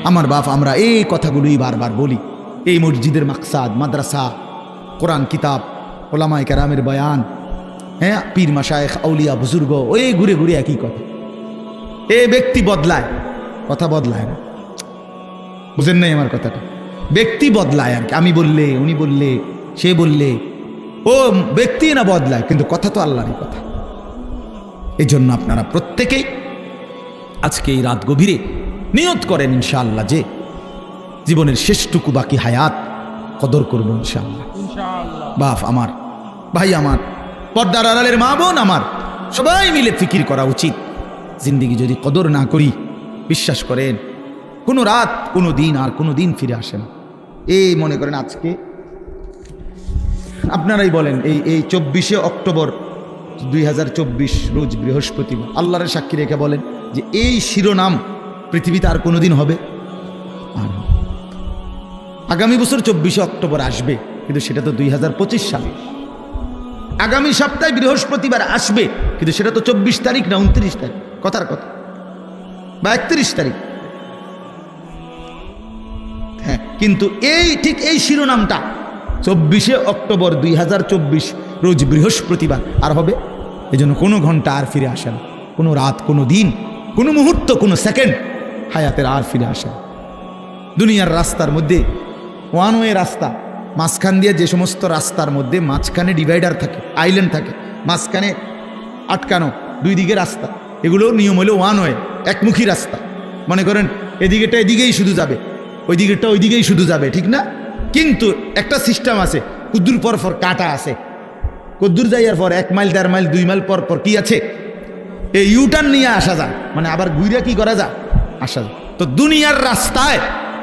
আমার বাপ, আমরা এই কথাগুলোই বারবার বলি। এই মসজিদের মাকসাদ, মাদ্রাসা, কোরআন কিতাব, ওলামায়ে কেরামের বয়ান, হ্যাঁ, পীর মাশায়েখ আউলিয়া বুজুর্গ, ওই ঘুরে ঘুরে একই কথা। এ ব্যক্তি বদলায়, কথা বদলায় না। বুঝেন নাই আমার কথাটা? ব্যক্তি বদলায় আর কি, আমি বললে, উনি বললে, সে বললে, ও ব্যক্তি না বদলায়, কিন্তু কথা তো আল্লাহরই কথা। এই জন্য আপনারা প্রত্যেকেই আজকে এই রাত গভীরে নিয়ত করেন ইনশাআল্লাহ যে জীবনের শেষটুকু বাকি হায়াত কদর করব ইনশাআল্লাহ। বাপ আমার, ভাই আমার, পর্দার আড়ালের মা বোন আমার, সবাই মিলে ফিকির করা উচিত। জিন্দিগি যদি কদর না করি, বিশ্বাস করেন কোনো রাত, কোনো দিন আর কোনো দিন ফিরে আসে না। এই মনে করেন আজকে আপনারাই বলেন, এই 24শে অক্টোবর 2024 রোজ বৃহস্পতিবার, আল্লাহর সাক্ষী রেখে বলেন যে এই শিরোনাম পৃথিবীতে আর কোনোদিন হবে? আর আগামী বছর 24শে অক্টোবর আসবে, কিন্তু সেটা তো 2025 সালে। আগামী সপ্তাহে বৃহস্পতিবার আসবে, কিন্তু সেটা তো 24 তারিখ না 29 তারিখ, কথার কথা, বা 31 তারিখ। হ্যাঁ, কিন্তু ঠিক এই শিরোনামটা 24শে অক্টোবর 2024 রোজ বৃহস্পতিবার আর হবে। এজন্য কোনো ঘন্টা আর ফিরে আসে না, কোনো রাত, কোনো দিন, কোনো মুহূর্ত, কোনো সেকেন্ড হায়াতের আর ফিরে আসে না। দুনিয়ার রাস্তার মধ্যে ওয়ান ওয়ে রাস্তা, মাঝখান দিয়ে যে সমস্ত রাস্তার মধ্যে মাঝখানে ডিভাইডার থাকে, আইল্যান্ড থাকে, মাঝখানে আটকানো দুই দিকে রাস্তা, এগুলো নিয়ম হলো ওয়ান ওয়ে, একমুখী রাস্তা। মনে করেন এদিকেটা এদিকেই শুধু যাবে, ওই দিকেরটা ওই দিকেই শুধু যাবে, ঠিক না? কিন্তু একটা সিস্টেম আছে, কুদ্দুর পর পর কাটা আছে, কুদ্দুর যাইয়ার পর 1 মাইল 1.5 মাইল 2 মাইল পর পর কি আছে, এই ইউটার্ন নিয়ে আসা যায়, মানে আবার ঘুইরা কি করা যায়, আসা যায়। তো দুনিয়ার রাস্তায়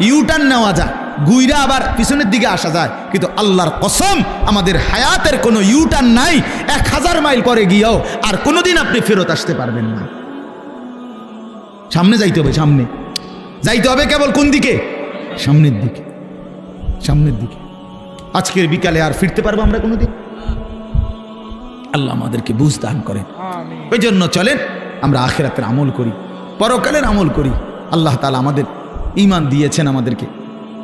ইউটার্ন নেওয়া যায়, ঘুইরা আবার পিছনের দিকে আসা যায়, কিন্তু আল্লাহর কসম আমাদের হায়াতের কোনো ইউটার্ন নাই। 1000 মাইল পরে গিয়েও আর কোনোদিন আপনি ফেরত আসতে পারবেন না। সামনে যাইতে হবে, সামনে যাইতে হবে, কেবল কোন দিকে? সামনের দিকে, সামনের দিকে। আজকের বিকালে আর ফিরতে পারবো আমরা কোনোদিন? আল্লাহ আমাদেরকে বুঝ দান করেন। ওই জন্য চলেন আমরা আখিরাতের আমল করি, পরকালের আমল করি। আল্লাহ তাআলা আমাদের ঈমান দিয়েছেন, আমাদেরকে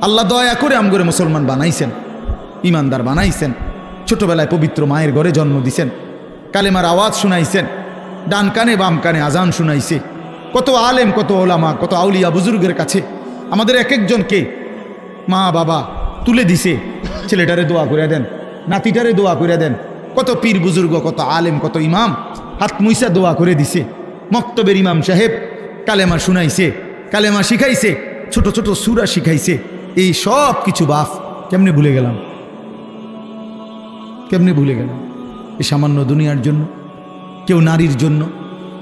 আল্লাহ দয়া করে আমগরে মুসলমান বানাইছেন, ঈমানদার বানাইছেন। ছোটবেলায় পবিত্র মায়ের ঘরে জন্ম দিছেন, কালেমার আওয়াজ শুনাইছেন, ডান কানে বাম কানে আজান শুনাইছে। কত আলেম, কত ওলামা, কত আউলিয়া বুজুর্গের কাছে আমাদের এক একজনকে মা বাবা তুলে দিছে, ছেলেটারে দোয়া করে দেন, নাতিটারে দোয়া করে দেন। কত পীর বুজুর্গ, কত আলেম, কত ইমাম হাত মুইসা দোয়া করে দিছে। মক্তবের ইমাম সাহেব কালেমা শুনাইছে, কালেমা শিখাইছে, ছোট ছোট সূরা শিখাইছে। এই সব কিছু বাপ কেমনে ভুলে গেলাম, কেমনে ভুলে গেলাম? এই সামান্য দুনিয়ার জন্য, কেউ নারীর জন্য,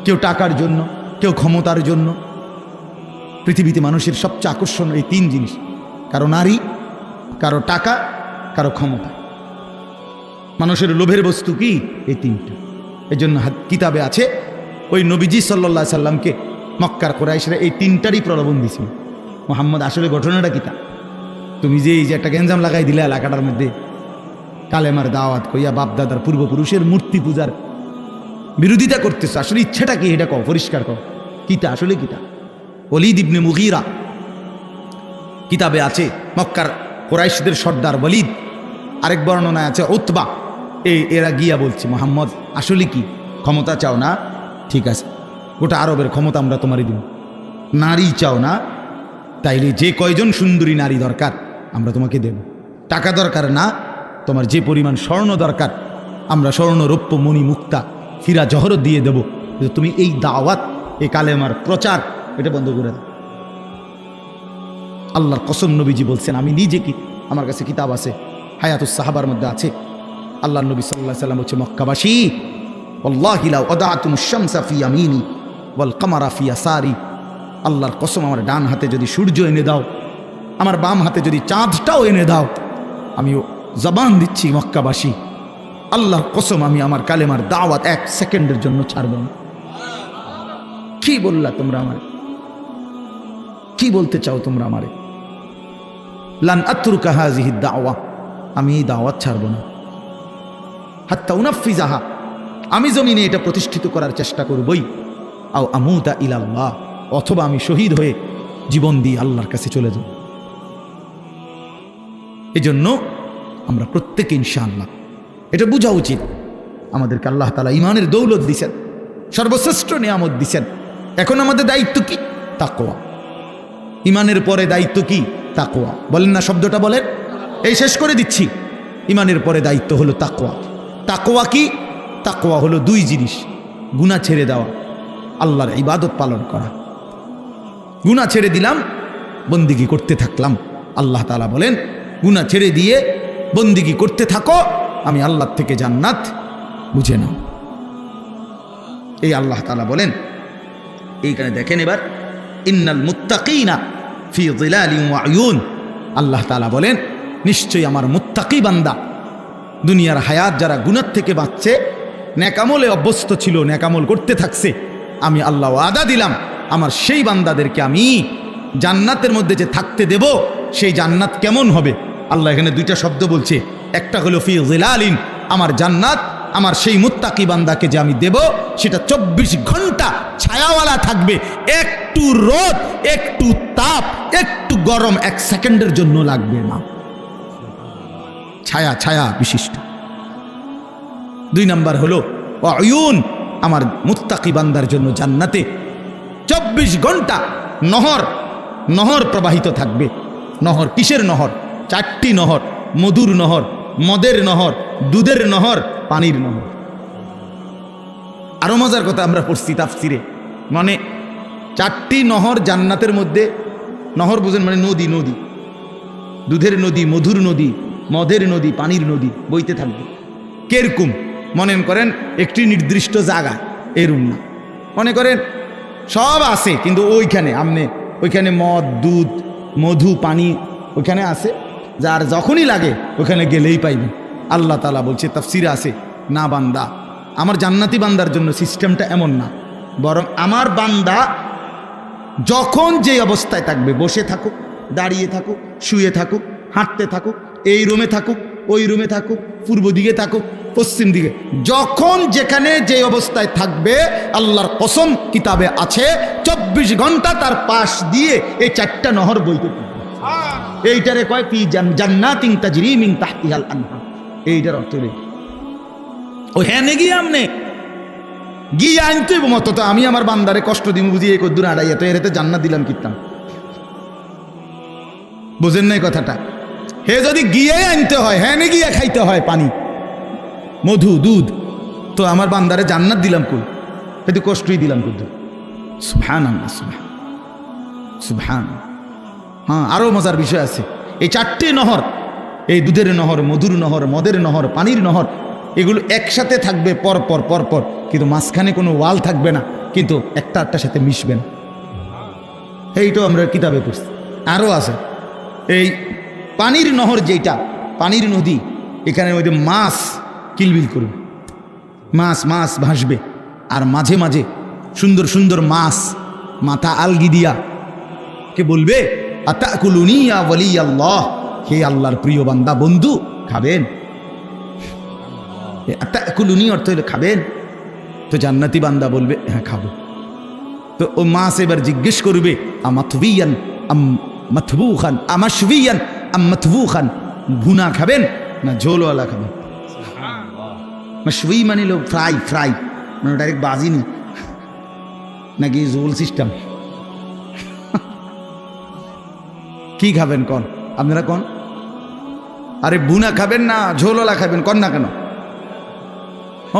কেউ টাকার জন্য, কেউ ক্ষমতার জন্য। পৃথিবীতে মানুষের সবচেয়ে আকর্ষণ এই 3 জিনিস, কারো নারী, কারো টাকা, কারো ক্ষমতা। মানুষের লোভের বস্তু কি? এই 3টা। এই জন্য কিতাবে আছে ওই নবীজি সাল্লাল্লাহু আলাইহি সাল্লামকে মক্কার কুরাইশরা এই 3টারই প্রলোভন দিছিল। মুহাম্মদ আসলে ঘটনাটা কিতা? তুমি যে এই যে একটা গেঞ্জাম লাগাই দিলে এলাকাটার মধ্যে, কালেমার দাওয়াত কইয়া বাপদাদার পূর্বপুরুষের মূর্তি পূজার বিরোধিতা করতেছ, আসলে ইচ্ছেটা কি? এটা কও, পরিষ্কার কও, কিতা আসলে কিতা? ওলীদ ইবনে মুগীরা কিতাবে আছে, মক্কার কুরাইশদের সর্দার ওলীদ, আরেক বর্ণনায় আছে উতবা। এরা গিয়া বলছে, মুহাম্মদ আসলে কি ক্ষমতা চাও না? ঠিক আছে, গোটা আরবের ক্ষমতা আমরা তোমারই দিব। নারী চাও না? তাইলে যে কয়জন সুন্দরী নারী দরকার আমরা তোমাকে দেব। টাকা দরকার না? তোমার যে পরিমাণ স্বর্ণ দরকার আমরা স্বর্ণ, রৌপ্য, মণি, মুক্তা, হীরা জহরত দিয়ে দেব। তুমি এই দাওয়াত, এই কালেমার প্রচার, এটা বন্ধ করে দাও। আল্লাহর কসম নবীজি বলছেন, আমি নিজে কি, আমার কাছে কিতাব আছে, হায়াতুস সাহাবার মধ্যে আছে। আল্লাহ নবী সাল্লাল্লাহু আলাইহি সাল্লাম হচ্ছে, মক্কাবাসী ওয়াল্লাহি লাউ আদাতুমুশ শামসা ফি ইয়ামিনি ওয়াল কামারা ফি ইয়াসারি, আল্লাহর কসম আমার ডান হাতে যদি সূর্য এনে দাও, আমার বাম হাতে যদি চাঁদটাও এনে দাও, আমিও জবান দিচ্ছি মক্কাবাসী, আল্লাহর কসম আমি আমার কালেমার দাওয়াত 1 সেকেন্ডের জন্য ছাড়ব না। কি বললা তোমরা আমারে? কি বলতে চাও তোমরা আমারে? লান আতরুকা হাযিহি দাওয়া, আমি এই দাওয়াত ছাড়ব না। হাত্তা উনাফিজাহা, আমি জমিনে এটা প্রতিষ্ঠিত করার চেষ্টা করবই। আও আমুতা ইলাল্লাহ, অথবা আমি শহীদ হয়ে জীবন দিয়ে আল্লাহর কাছে চলে যাব। এজন্য আমরা প্রত্যেকে ইনশাআল্লাহ এটা বোঝা উচিত, আমাদেরকে আল্লাহ তাআলা ঈমানের দৌলত দিয়েছেন, সর্বশ্রেষ্ঠ নিয়ামত দিয়েছেন। এখন আমাদের দায়িত্ব কি? তাকওয়া। ঈমানের পরে দায়িত্ব কি? তাকওয়া। বলেন না শব্দটা বলেন, এই শেষ করে দিচ্ছি। ঈমানের পরে দায়িত্ব হলো তাকওয়া। তাকওয়া কি? তাকওয়া হলো 2 জিনিস, গুনাহ ছেড়ে দেওয়া, আল্লাহর ইবাদত পালন করা। গুনাহ ছেড়ে দিলাম, বন্দিগি করতে থাকলাম। আল্লাহ তাআলা বলেন, গুনাহ ছেড়ে দিয়ে বন্দিগি করতে থাকো, আমি আল্লাহ থেকে জান্নাত বুঝে নাও। এই আল্লাহ তাআলা বলেন, এইখানে দেখেন এবার, ইন্নাল মুত্তাকিনা ফি যিলালিন ওয়া উয়ুন। আল্লাহ তাআলা বলেন, নিশ্চয়ই আমার মুত্তাকি বান্দা, দুনিয়ার হায়াত যারা গুনাহ থেকে বাঁচছে, নেকামলে অভ্যস্ত ছিল, নেকামল করতে থাকছে, আমি আল্লাহ ওয়াদা দিলাম আমার সেই বান্দাদেরকে আমি জান্নাতের মধ্যে যে থাকতে দেব, সেই জান্নাত কেমন হবে? আল্লাহ এখানে 2টা শব্দ বলছে, একটা হলো ফি যিলালিন, আমার জান্নাত, আমার সেই মুত্তাকি বান্দাকে যে আমি দেব, সেটা 24 ঘন্টা ছায়াওয়ালা থাকবে। একটু রোদ, একটু তাপ, একটু গরম 1 সেকেন্ডের জন্য লাগবে না, ছায়া ছায়া বিশিষ্ট। 2 নাম্বার হলো আয়ুন, আমার মুত্তাকি বান্দার জন্য জান্নাতে 24 ঘন্টা নহর নহর প্রবাহিত থাকবে। নহর কিসের নহর? 4টি নহর, মধুর নহর, মদের নহর, দুধের নহর, পানির নহর। আরো মজার কথা আমরা পড়ছি তাফসিরে, মানে 4টি নহর জান্নাতের মধ্যে। নহর বুঝেন মানে নদী, নদী, দুধের নদী, মধুর নদী, মদের নদী, পানির নদী বইতে থাকবে। কেরকম মনে করেন একটি নির্দিষ্ট জায়গা, এরম না, মনে করেন সব আছে কিন্তু ওইখানে মদ, দুধ, মধু, পানি ওইখানে আছে, যার যখনই লাগে ওখানে গেলেই পাইবে। আল্লাহ তাআলা বলছে তাফসিরে আছে, না বান্দা, আমার জান্নাতি বান্দার জন্য সিস্টেমটা এমন না, বরং আমার বান্দা যখন যে অবস্থায় থাকবে, বসে থাকুক, দাঁড়িয়ে থাকুক, শুয়ে থাকুক, হাঁটতে থাকুক, এই রুমে থাকুক, ওই রুমে থাকুক, পূর্ব দিকে থাকুক, পশ্চিম দিকে, যখন যেখানে যে অবস্থায় থাকবে, আল্লাহর কসম কিতাবে আছে 24 ঘন্টা তার পাশ দিয়ে এই 4টা নহর বইতে থাকবে। এইটারে কয় ফি জান্নাতিন তাজরি মিন তাহতিহাল আনহার। এইটার অর্থ রে ও হ্যাঁ গিয়ে আমনে গিয়ে আনতে মতো তো আমি আমার বান্দারে কষ্ট দিম বুঝিয়ে কদ্দুর আড়াইয়া তো এরাতে জান্নাত দিলাম কিতাম, বুঝেন নাই কথাটা? হে যদি গিয়ে আনতে হয়, হ্যাঁ গিয়ে খাইতে হয় পানি, মধু, দুধ, তো আমার বান্দারে জান্নাত দিলাম কই? কিন্তু কষ্টই দিলাম কদ্দুর। সুবহানাল্লাহ, সুবহান। হ্যাঁ, আরো মজার বিষয় আছে। এই 4টি নহর, এই দুধের নহর, মধুর নহর, মদের নহর, পানির নহর, এগুলো একসাথে থাকবে পরপর পরপর, কিন্তু মাঝখানে কোনো ওয়াল থাকবে না, কিন্তু একটা একটার সাথে মিশবে না। এইটাও আমরা কিতাবে পড়ছি। আরও আছে এই পানির নহর, যেটা পানির নদী, এখানে ওই যে মাছ কিলবিল করবে, মাছ মাছ ভাসবে, আর মাঝে মাঝে সুন্দর সুন্দর মাছ মাথা আলগি দিয়া কে বলবে, আতাকুলুনি ইয়া ওয়ালি আল্লাহ, হে আল্লাহর প্রিয় বান্দা, বন্ধু খাবেন? আতাকুলুনি অর্থ হলো খাবেন। তো জান্নাতি বান্দা বলবে হ্যাঁ খাবো। তো ও মাছ এবার জিজ্ঞেস করবে, আমাতবিয়ান আম মাতবুখান, আমাশবিয়ান আম মাতবুখান, ভুনা খাবেন না ঝোলওয়ালা খাবেন? মাশবি মানে লো ফ্রাই, ফ্রাই মানে ডাইরেক্ট বাজিনি, নাকি ঝোল সিস্টেম? কি খাবেন কন আপনারা, কন? আরে ভুনা খাবেন না ঝোলওয়ালা খাবেন, কন না কেন?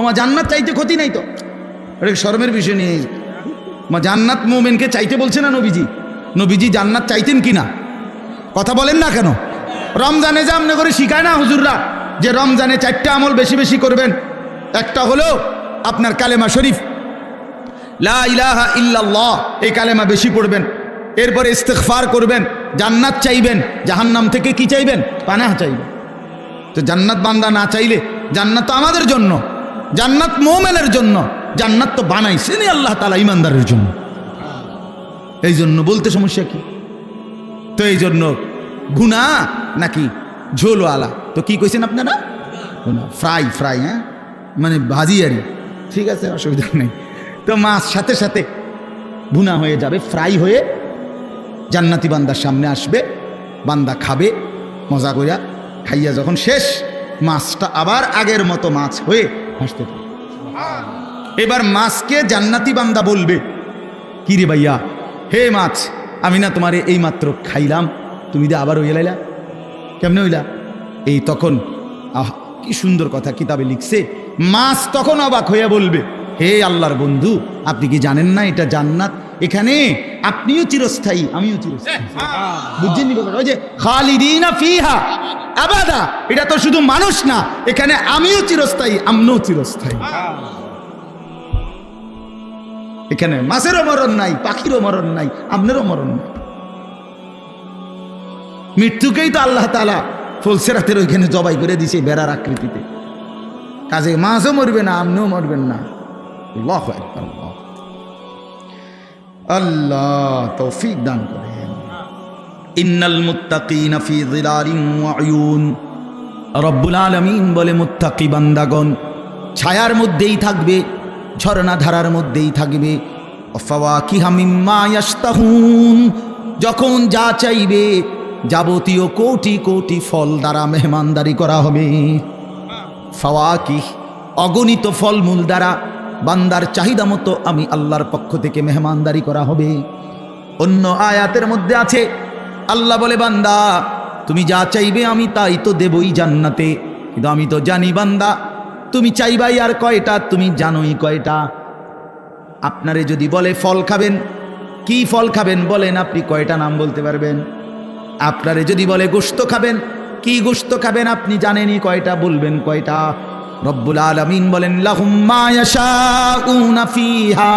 মা জান্নাত চাইতে ক্ষতি নাই তো, এটা শরমের বিষয় নিয়ে। মা জান্নাত মুমিনকে চাইতে বলছে না নবীজি? নবীজি জান্নাত চাইতেন কিনা কথা বলেন না কেন? রমজানে যে আমনে করে শিখায় না হুজুররা, যে রমজানে 4টা আমল বেশি বেশি করবেন। একটা হলো আপনার কালেমা শরীফ, লা ইলাহা ইল্লাল্লাহ, এই কালেমা বেশি পড়বেন। এরপরে ইস্তিগফার করবেন, জান্নাত চাইবেন, জাহান্নাম থেকে কি চাইবেন? পানাহ চাইবেন। তো জান্নাত বান্দা না চাইলে, জান্নাত তো আমাদের জন্য, জান্নাত মুমিনের জন্য, জান্নাত তো বানাইছেনই আল্লাহ তাআলা ইমানদারের জন্য। এই জন্য বলতে সমস্যা কি? তো এই জন্য ভুনা নাকি ঝোলওয়ালা? তো কি কইছেন আপনারা? ফ্রাই, ফ্রাই, হ্যাঁ মানে ভাজি আরি, ঠিক আছে, অসুবিধা নেই। তো মাছ সাথে সাথে ভুনা হয়ে যাবে, ফ্রাই হয়ে জান্নাতি বান্দার সামনে আসবে, বান্দা খাবে মজা কইরা, খাইয়া যখন শেষ, মাছটা আবার আগের মতো মাছ হয়ে হাসতে থাকে। এবার মাছকে জান্নাতি বান্দা বলবে, কি রে ভাইয়া, হে মাছ, আমি না তোমারে এই মাত্র খাইলাম, তুমি দিয়ে আবার হইয়া লাইলা, কেমনে হইলা? এই তখন কি সুন্দর কথা কিতাবে লিখছে, মাছ তখন অবাক হইয়া বলবে, হে আল্লাহর বন্ধু, আপনি কি জানেন না এটা জান্নাত? এখানে আপনিও চিরস্থায়ী, আমিও চিরস্থায়ী। বুঝছেন? ওই যে খালিদিনা ফিহা আবাদা, এটা তো শুধু মানুষ না, এখানে আমিও চিরস্থায়ী, আমরাও চিরস্থায়ী। এখানে মাছেরও মরণ নাই, পাখিরও মরণ নাই, আপনারও মরণ নাই। মৃত্যুকেই তো আল্লাহ তাআলা ফুলসিরাতের ওইখানে জবাই করে দিছে বেড়ার আকৃতিতে, কাজে মাছও মরবে না, আপনিও মরবেন না। আল্লাহু আকবার। আল্লাহ তৌফিক দান করেন। ইন্নাল মুত্তাকিনা ফি যিলালিন ওয়া উয়ুন, রব্বুল আলামিন বলে মুত্তাকি বান্দাগণ ছায়ার মধ্যেই থাকবে, ঝর্ণা ধারার মধ্যেই থাকবে। ফাওয়াকিহা মিম্মা ইয়াশতাহুন, যখন যা চাইবে যাবতীয় কোটি কোটি ফল দ্বারা মেহমানদারি করা হবে। ফাওয়াকিহ, অগণিত ফলমূল দ্বারা বান্দার চাহিদা মতো আমি আল্লাহর পক্ষ থেকে মেহমানদারি করা হবে। অন্য আয়াতের মধ্যে আছে, আল্লাহ বলে, বান্দা তুমি যা চাইবে আমি তাই তো দেবই জান্নাতে, কিন্তু আমি তো জানি বান্দা তুমি চাইবাই আর কয়টা, তুমি জানোই কয়টা। আপনারে যদি বলে ফল খাবেন, কি ফল খাবেন বলেন, আপনি কয়টা নাম বলতে পারবেন? আপনারে যদি বলে গোশত খাবেন, কি গোশত খাবেন আপনি জানেনই কয়টা, বলবেন কয়টা? রব্বুল আলামিন বলেন, লাহুম মা ইয়াশাউনা ফিহা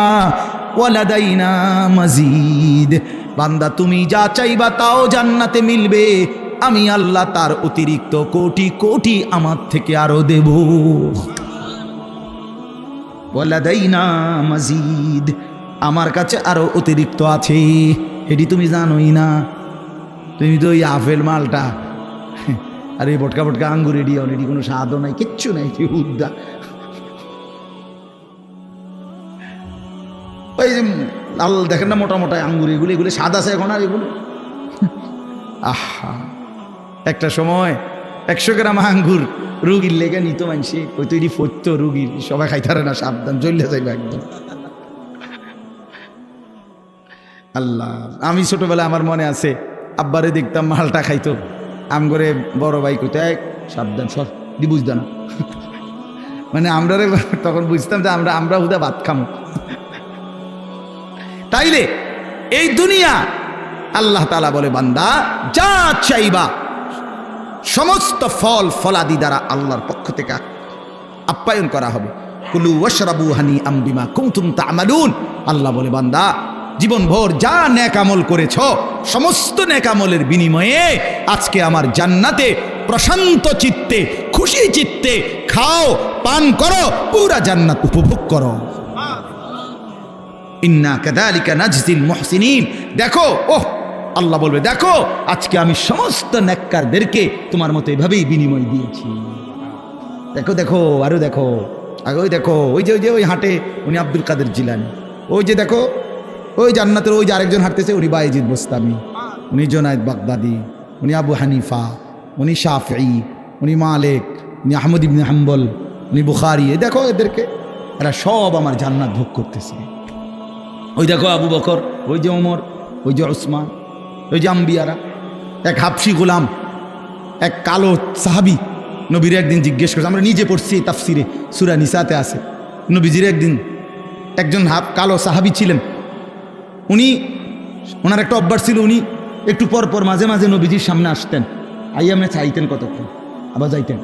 ওয়া লাদাইনা মাজিদ। বান্দা তুমি যা চাইবা তাও জান্নাতে মিলবে, আমি আল্লাহ তার অতিরিক্ত কোটি কোটি আমার থেকে আরো দেব। ওয়া লাদাইনা মাজিদ, আমার কাছে আরো অতিরিক্ত আছে, এটি তুমি জানোই না। তুমি তো ওই আপেল মালটা আর এই বটকা বটকা আঙ্গুর এডি অলরেডি কোনো স্বাদও নাই, কিচ্ছু নাই, উদ্দা। ওই যে লাল দেখেন না মোটা মোটা আঙ্গুর, এগুলো এগুলো স্বাদ আছে এখন আর এগুলো? আহা, একটা সময় 100 গ্রাম আঙ্গুর রুগীর লেগে নিত মানসি, ওই তৈরি ফরতো রুগীর, সবাই খাইতারে না, সাবধান চলে যাইবে একদম। আল্লাহ, আমি ছোটবেলায় আমার মনে আছে আব্বারে দেখতাম মালটা খাইতো, আম করে বড় ভাই কইতো এক সাবধান সর দি, বুঝতো না। মানে আমরা তখন বুঝতাম যে আমরা হুদা ভাত খামো। তাইলে এই দুনিয়া আল্লাহ তাআলা বলে, বান্দা যা চাইবা সমস্ত ফল ফলাদি দ্বারা আল্লাহর পক্ষ থেকে আপ্যায়ন করা হবে। কুলু ওয়াশরাবু হানিআম বিমা কুনতুম তা'মালুন। আল্লাহ বলে, বান্দা জীবনভর যা নেক আমল করেছ, সমস্ত নেক আমলের বিনিময়ে আজকে আমার জান্নাতে প্রশান্ত চিত্তে খুশি চিত্তে খাও, পান করো, পুরা জান্নাত উপভোগ করো। ইন্না কাযালিকা নাজজিল মুহসিনিন। দেখো, ওহ আল্লাহ বলবে, দেখো আজকে আমি সমস্ত নেককারদেরকে তোমার মতো এভাবেই বিনিময় দিয়েছি। দেখো দেখো, আরো দেখো, আগে ওই দেখো, ওই যে ওই হাঁটে উনি আব্দুল কাদের জিলানী, ওই যে দেখো ওই জান্নাতের ওই যে আরেকজন হাঁটতেছে, উনি বায়েজিদ বোস্তামি, উনি জুনায়েদ বাগদাদি, উনি আবু হানিফা, উনি শাফঈ, উনি মালিক, উনি আহমদ ইবনে হাম্বল, উনি বুখারী। এই দেখো এদেরকে, এরা সব আমার জান্নাত ভোগ করতেছে। ওই দেখো আবু বকর, ওই যে ওমর, ওই যে উসমান, ওই যে আম্বিয়ারা। এক হাবশি গোলাম, এক কালো সাহাবি নবীর একদিন জিজ্ঞেস করছে, আমরা নিজে পড়ছি তাফসিরে, সূরা নিসাতে আছে, নবীজির একদিন একজন কালো সাহাবি ছিলেন, ওনার একটা অভ্যাস ছিল, উনি একটু পর পর মাঝে মাঝে নবীজির সামনে আসতেন, আইয়ামনে চাইতেন কতক্ষণ, আবার যাইতেন,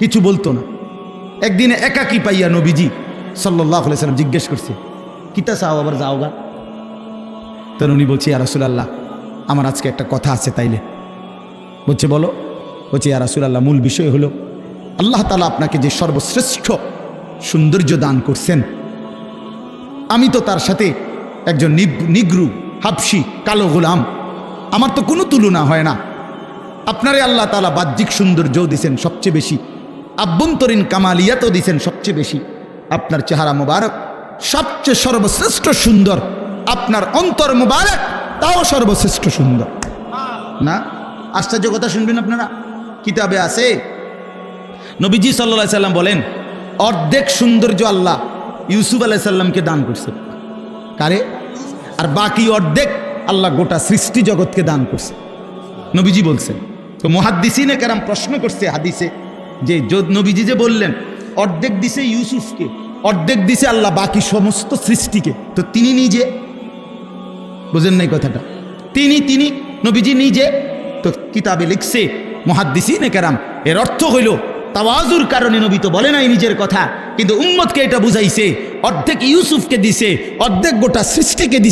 কিছু বলতো না। একদিন একাকী পাইয়া নবীজি সাল্লাল্লাহু আলাইহি সাল্লাম জিজ্ঞেস করছে, কিতা চাও, আবার যাও গা? তখন উনি বলছে, ইয়া রাসূলুল্লাহ আমার আজকে একটা কথা আছে, তাইলে? বলছে বলো। বলছে, ইয়া রাসূলুল্লাহ মূল বিষয় হলো আল্লাহ তাআলা আপনাকে যে সর্বশ্রেষ্ঠ সৌন্দর্য দান করছেন, আমি তো তার সাথে একজন নিগ্রু হাবশি কালো গোলাম, আমার তো কোনো তুলনা হয় না। আপনারে আল্লাহ তাআলা বাহ্যিক সৌন্দর্যও দিছেন সবচেয়ে বেশি, আভ্যন্তরীণ কামালিয়াতও দিছেন সবচেয়ে বেশি। আপনার চেহারা মোবারক সবচেয়ে সর্বশ্রেষ্ঠ সুন্দর, আপনার অন্তর মোবারক তাও সর্বশ্রেষ্ঠ সুন্দর। না আশ্চর্য কথা শুনবেন আপনারা, কিতাবে আছে নবীজি সাল্লাল্লাহু আলাইহি সাল্লাম বলেন, অর্ধেক সৌন্দর্য আল্লাহ ইউসুফ আলাইহিস সালামকে দান করছে। কারে? আর বাকি অর্ধেক আল্লাহ গোটা সৃষ্টি জগৎকে দান করছে, নবীজি বলছেন। তো মুহাদ্দিসিনে কেরাম প্রশ্ন করছে হাদিসে, যে নবীজি যে বললেন অর্ধেক দিছে ইউসুফকে, অর্ধেক দিছে আল্লাহ বাকি সমস্ত সৃষ্টিকে, তো তিনি নিজে, বুঝেন নাই কথাটা, তিনি নবীজি নিজে। তো কিতাবে লিখছে মুহাদ্দিসিনে কেরাম, এর অর্থ হইল তাওয়াজুর কারণে নবী তো বলে নাই নিজের কথা, কিন্তু উম্মতকে এটা বুঝাইছে অর্ধেক ইউসুফকে দিছে, অর্ধেক গোটা সৃষ্টিকে দিছে।